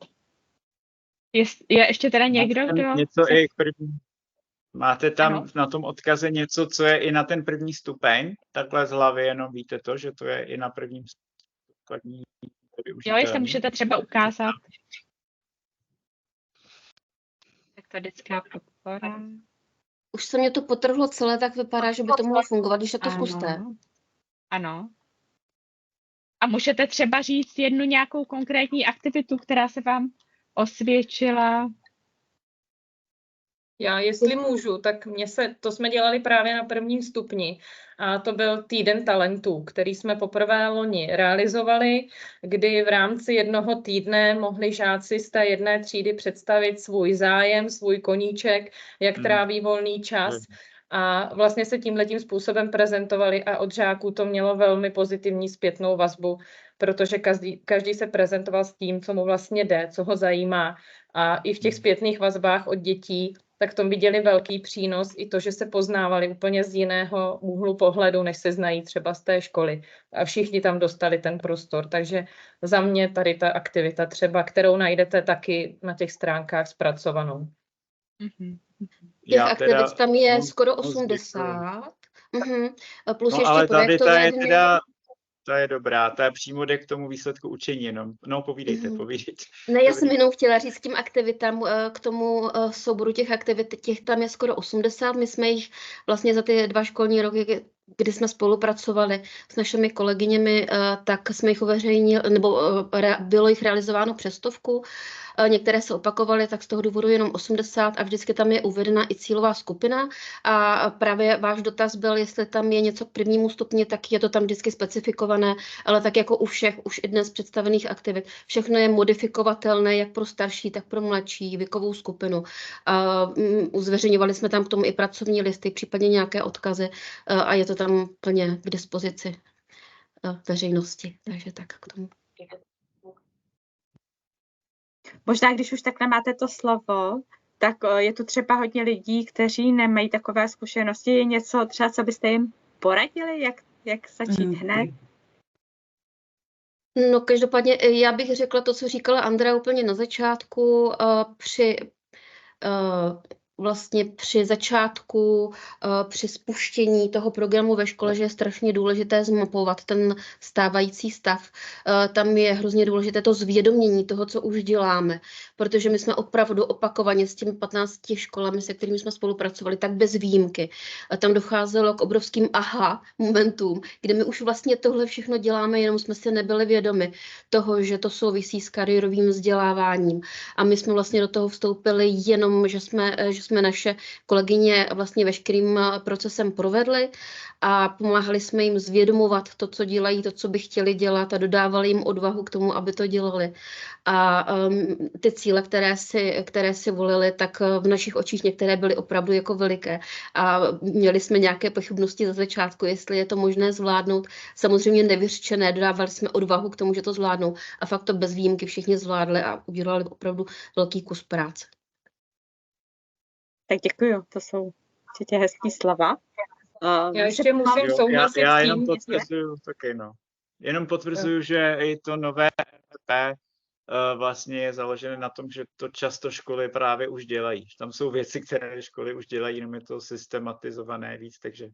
Je ještě teda někdo, kdo... Něco i k první. Máte tam na tom odkaze něco, co je i na ten první stupeň? Takhle z hlavy jenom víte to, že to je i na prvním stupni. Jo, jestli můžete třeba ukázat. Metodická podpora. Už se mě to potrhlo celé, tak vypadá, že by to mohlo fungovat, když to zkuste. Ano. A můžete třeba říct jednu nějakou konkrétní aktivitu, která se vám osvědčila? Já, jestli můžu, tak to jsme dělali právě na prvním stupni a to byl týden talentů, který jsme poprvé loni realizovali, kdy v rámci jednoho týdne mohli žáci z té jedné třídy představit svůj zájem, svůj koníček, jak tráví volný čas. A vlastně se tímhletím způsobem prezentovali a od žáků to mělo velmi pozitivní zpětnou vazbu, protože každý se prezentoval s tím, co mu vlastně jde, co ho zajímá. A i v těch zpětných vazbách od dětí tak tom viděli velký přínos i to, že se poznávali úplně z jiného úhlu pohledu, než se znají třeba z té školy. A všichni tam dostali ten prostor. Takže za mě tady ta aktivita třeba, kterou najdete taky na těch stránkách zpracovanou. Těch aktivit tam je skoro 80. Plus ještě ale tady projektové dny. To je dobrá, ta přímo jde k tomu výsledku učení jenom. No, povídejte. Ne, já jsem jenom chtěla říct k těm aktivitám, k tomu souboru těch aktivit, těch tam je skoro 80. My jsme jich vlastně za ty 2 školní roky, kdy jsme spolupracovali s našimi kolegyněmi, tak jsme jich uveřejnili, nebo bylo jich realizováno přes 100. Některé se opakovaly, tak z toho důvodu jenom 80 a vždycky tam je uvedena i cílová skupina. A právě váš dotaz byl, jestli tam je něco k prvnímu stupni, tak je to tam vždycky specifikované, ale tak jako u všech už i dnes představených aktivit. Všechno je modifikovatelné jak pro starší, tak pro mladší věkovou skupinu. Zveřejňovali jsme tam k tomu i pracovní listy, případně nějaké odkazy a je to tam plně k dispozici veřejnosti. Takže tak k tomu. Možná, když už takhle máte to slovo, tak je tu třeba hodně lidí, kteří nemají takové zkušenosti. Je něco třeba, co byste jim poradili, jak začít hned? No každopádně já bych řekla to, co říkala Andrea úplně na začátku, vlastně při začátku, při spuštění toho programu ve škole, že je strašně důležité zmapovat ten stávající stav. Tam je hrozně důležité to zvědomění toho, co už děláme, protože my jsme opravdu opakovaně s těmi 15 školami, se kterými jsme spolupracovali, tak bez výjimky. Tam docházelo k obrovským aha momentům, kde my už vlastně tohle všechno děláme, jenom jsme si nebyli vědomi toho, že to souvisí s kariérovým vzděláváním. A my jsme vlastně do toho vstoupili jenom, že jsme jsme naše kolegyně vlastně veškerým procesem provedli a pomáhali jsme jim zvědomovat to, co dělají, to, co by chtěli dělat a dodávali jim odvahu k tomu, aby to dělali. A ty cíle, které si volili, tak v našich očích některé byly opravdu jako veliké. A měli jsme nějaké pochybnosti za začátku, jestli je to možné zvládnout. Samozřejmě nevyřčené, dodávali jsme odvahu k tomu, že to zvládnou. A fakt to bez výjimky všichni zvládli a udělali opravdu velký kus práce. Tak děkuju, to jsou určitě hezký slova. Já ještě musím souhlasit já s tím. jenom potvrzuju taky, no. Jenom potvrzuju, že i to nové RVP vlastně je založené na tom, že to často školy právě už dělají. Tam jsou věci, které školy už dělají, jenom je to systematizované víc, takže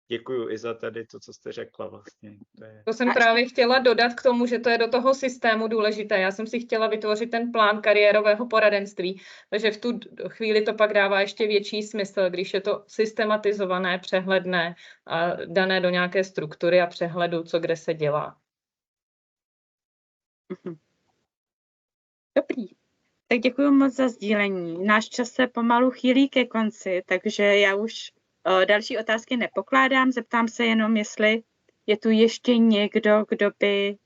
děkuju i za tady to, co jste řekla vlastně. To jsem právě chtěla dodat k tomu, že to je do toho systému důležité. Já jsem si chtěla vytvořit ten plán kariérového poradenství, takže v tu chvíli to pak dává ještě větší smysl, když je to systematizované, přehledné a dané do nějaké struktury a přehledu, co kde se dělá. Dobrý. Tak děkuji moc za sdílení. Náš čas se pomalu chýlí ke konci, takže já už další otázky nepokládám. Zeptám se jenom, jestli je tu ještě někdo, kdo by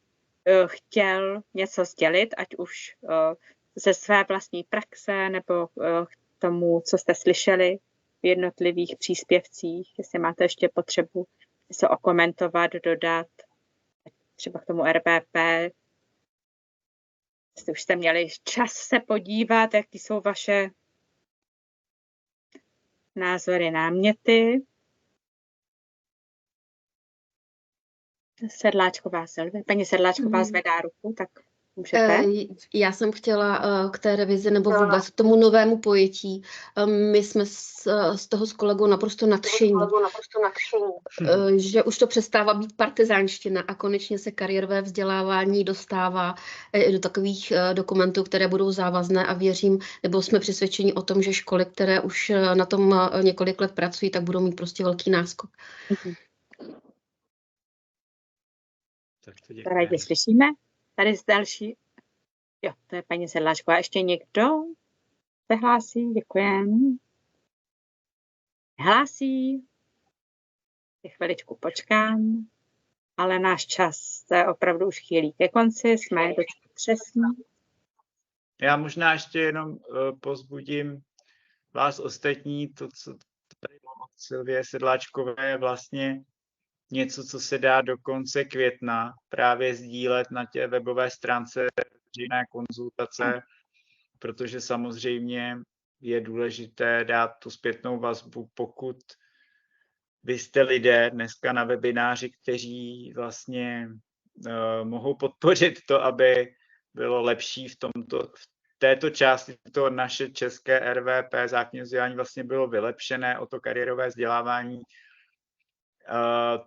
chtěl něco sdělit, ať už ze své vlastní praxe nebo k tomu, co jste slyšeli v jednotlivých příspěvcích, jestli máte ještě potřebu se okomentovat, dodat, třeba k tomu RVP. Jestli už jste měli čas se podívat, jaký jsou vaše názory, náměty. Sedláčková Silvie. Paní Sedláčková zvedá ruku, tak můžete. Já jsem chtěla k té revizi nebo vůbec k tomu novému pojetí. My jsme z toho s kolegou naprosto nadšení, že už to přestává být partizánština a konečně se kariérové vzdělávání dostává do takových dokumentů, které budou závazné a věřím, nebo jsme přesvědčeni o tom, že školy, které už na tom několik let pracují, tak budou mít prostě velký náskok. Rádi slyšíme. Tady z další. Jo, to je paní Sedláčková. Ještě někdo se hlásí? Děkujem. Hlásí. Chviličku počkám, ale náš čas se opravdu už chýlí ke konci. Jsme docela přesní. Já možná ještě jenom povzbudím vás ostatní. To, co tady od Silvie Sedláčkové, je vlastně něco, co se dá do konce května právě sdílet na té webové stránce veřejné konzultace, protože samozřejmě je důležité dát tu zpětnou vazbu, pokud vy jste lidé dneska na webináři, kteří vlastně mohou podpořit to, aby bylo lepší v této části to naše české RVP, základní vzdělání vlastně bylo vylepšené o to kariérové vzdělávání,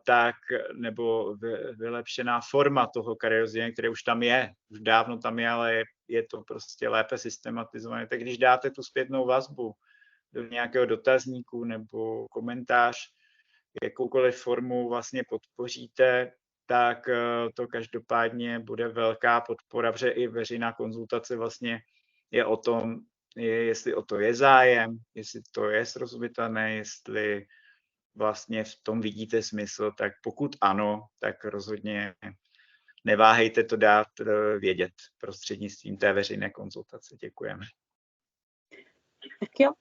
tak, nebo vylepšená forma toho kariérového vzdělání, které už tam je, už dávno tam je, ale je to prostě lépe systematizované. Tak když dáte tu zpětnou vazbu do nějakého dotazníku nebo komentář, jakoukoliv formu vlastně podpoříte, tak to každopádně bude velká podpora, protože i veřejná konzultace vlastně je o tom, jestli o to je zájem, jestli to je srozumitelné, jestli vlastně v tom vidíte smysl, tak pokud ano, tak rozhodně neváhejte to dát vědět prostřednictvím té veřejné konzultace. Děkujeme. Tak jo,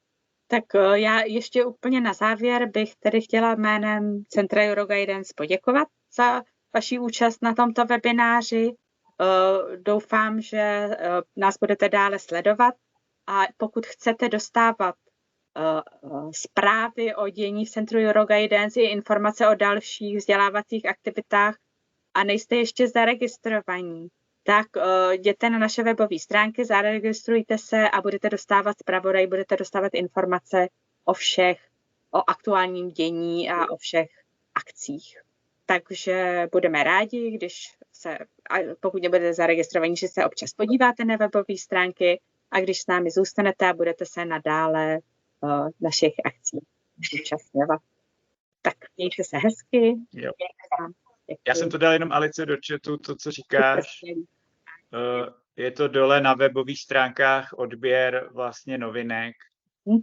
tak já ještě úplně na závěr bych tedy chtěla jménem Centra Euroguidance poděkovat za vaši účast na tomto webináři. Doufám, že nás budete dále sledovat a pokud chcete dostávat zprávy o dění v Centru Euroguidance i informace o dalších vzdělávacích aktivitách a nejste ještě zaregistrovaní, tak jděte na naše webové stránky, zaregistrujte se a budete dostávat zpravodaj, budete dostávat informace o aktuálním dění a o všech akcích. Takže budeme rádi, pokud nebudete zaregistrovaní, že se občas podíváte na webové stránky a když s námi zůstanete a budete se nadále našich akcí účastňovat. Tak mějte se hezky. Jo. Já jsem to dal jenom Alice do chatu, to, co říkáš. Je to dole na webových stránkách odběr vlastně novinek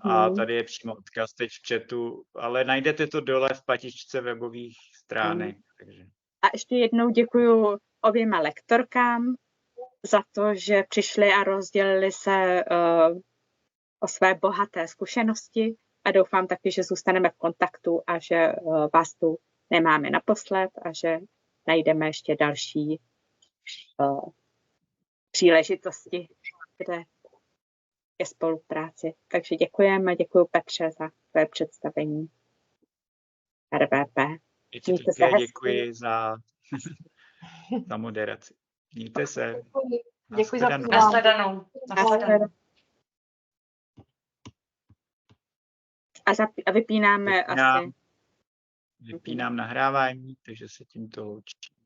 A tady je přímo odkaz teď v chatu, ale najdete to dole v patičce webových stránek. Takže. A ještě jednou děkuji oběma lektorkám za to, že přišli a rozdělili se o své bohaté zkušenosti a doufám taky, že zůstaneme v kontaktu a že vás tu nemáme naposled a že najdeme ještě další příležitosti, kde ke spolupráci. Takže děkujeme, děkuji Petře za tvé představení RVP. Mějte se hezky. Děkuji za moderaci. Mějte se. Děkuji za nashledanou. A vypínáme asi. Vypínám nahrávání, takže se tímto loučím.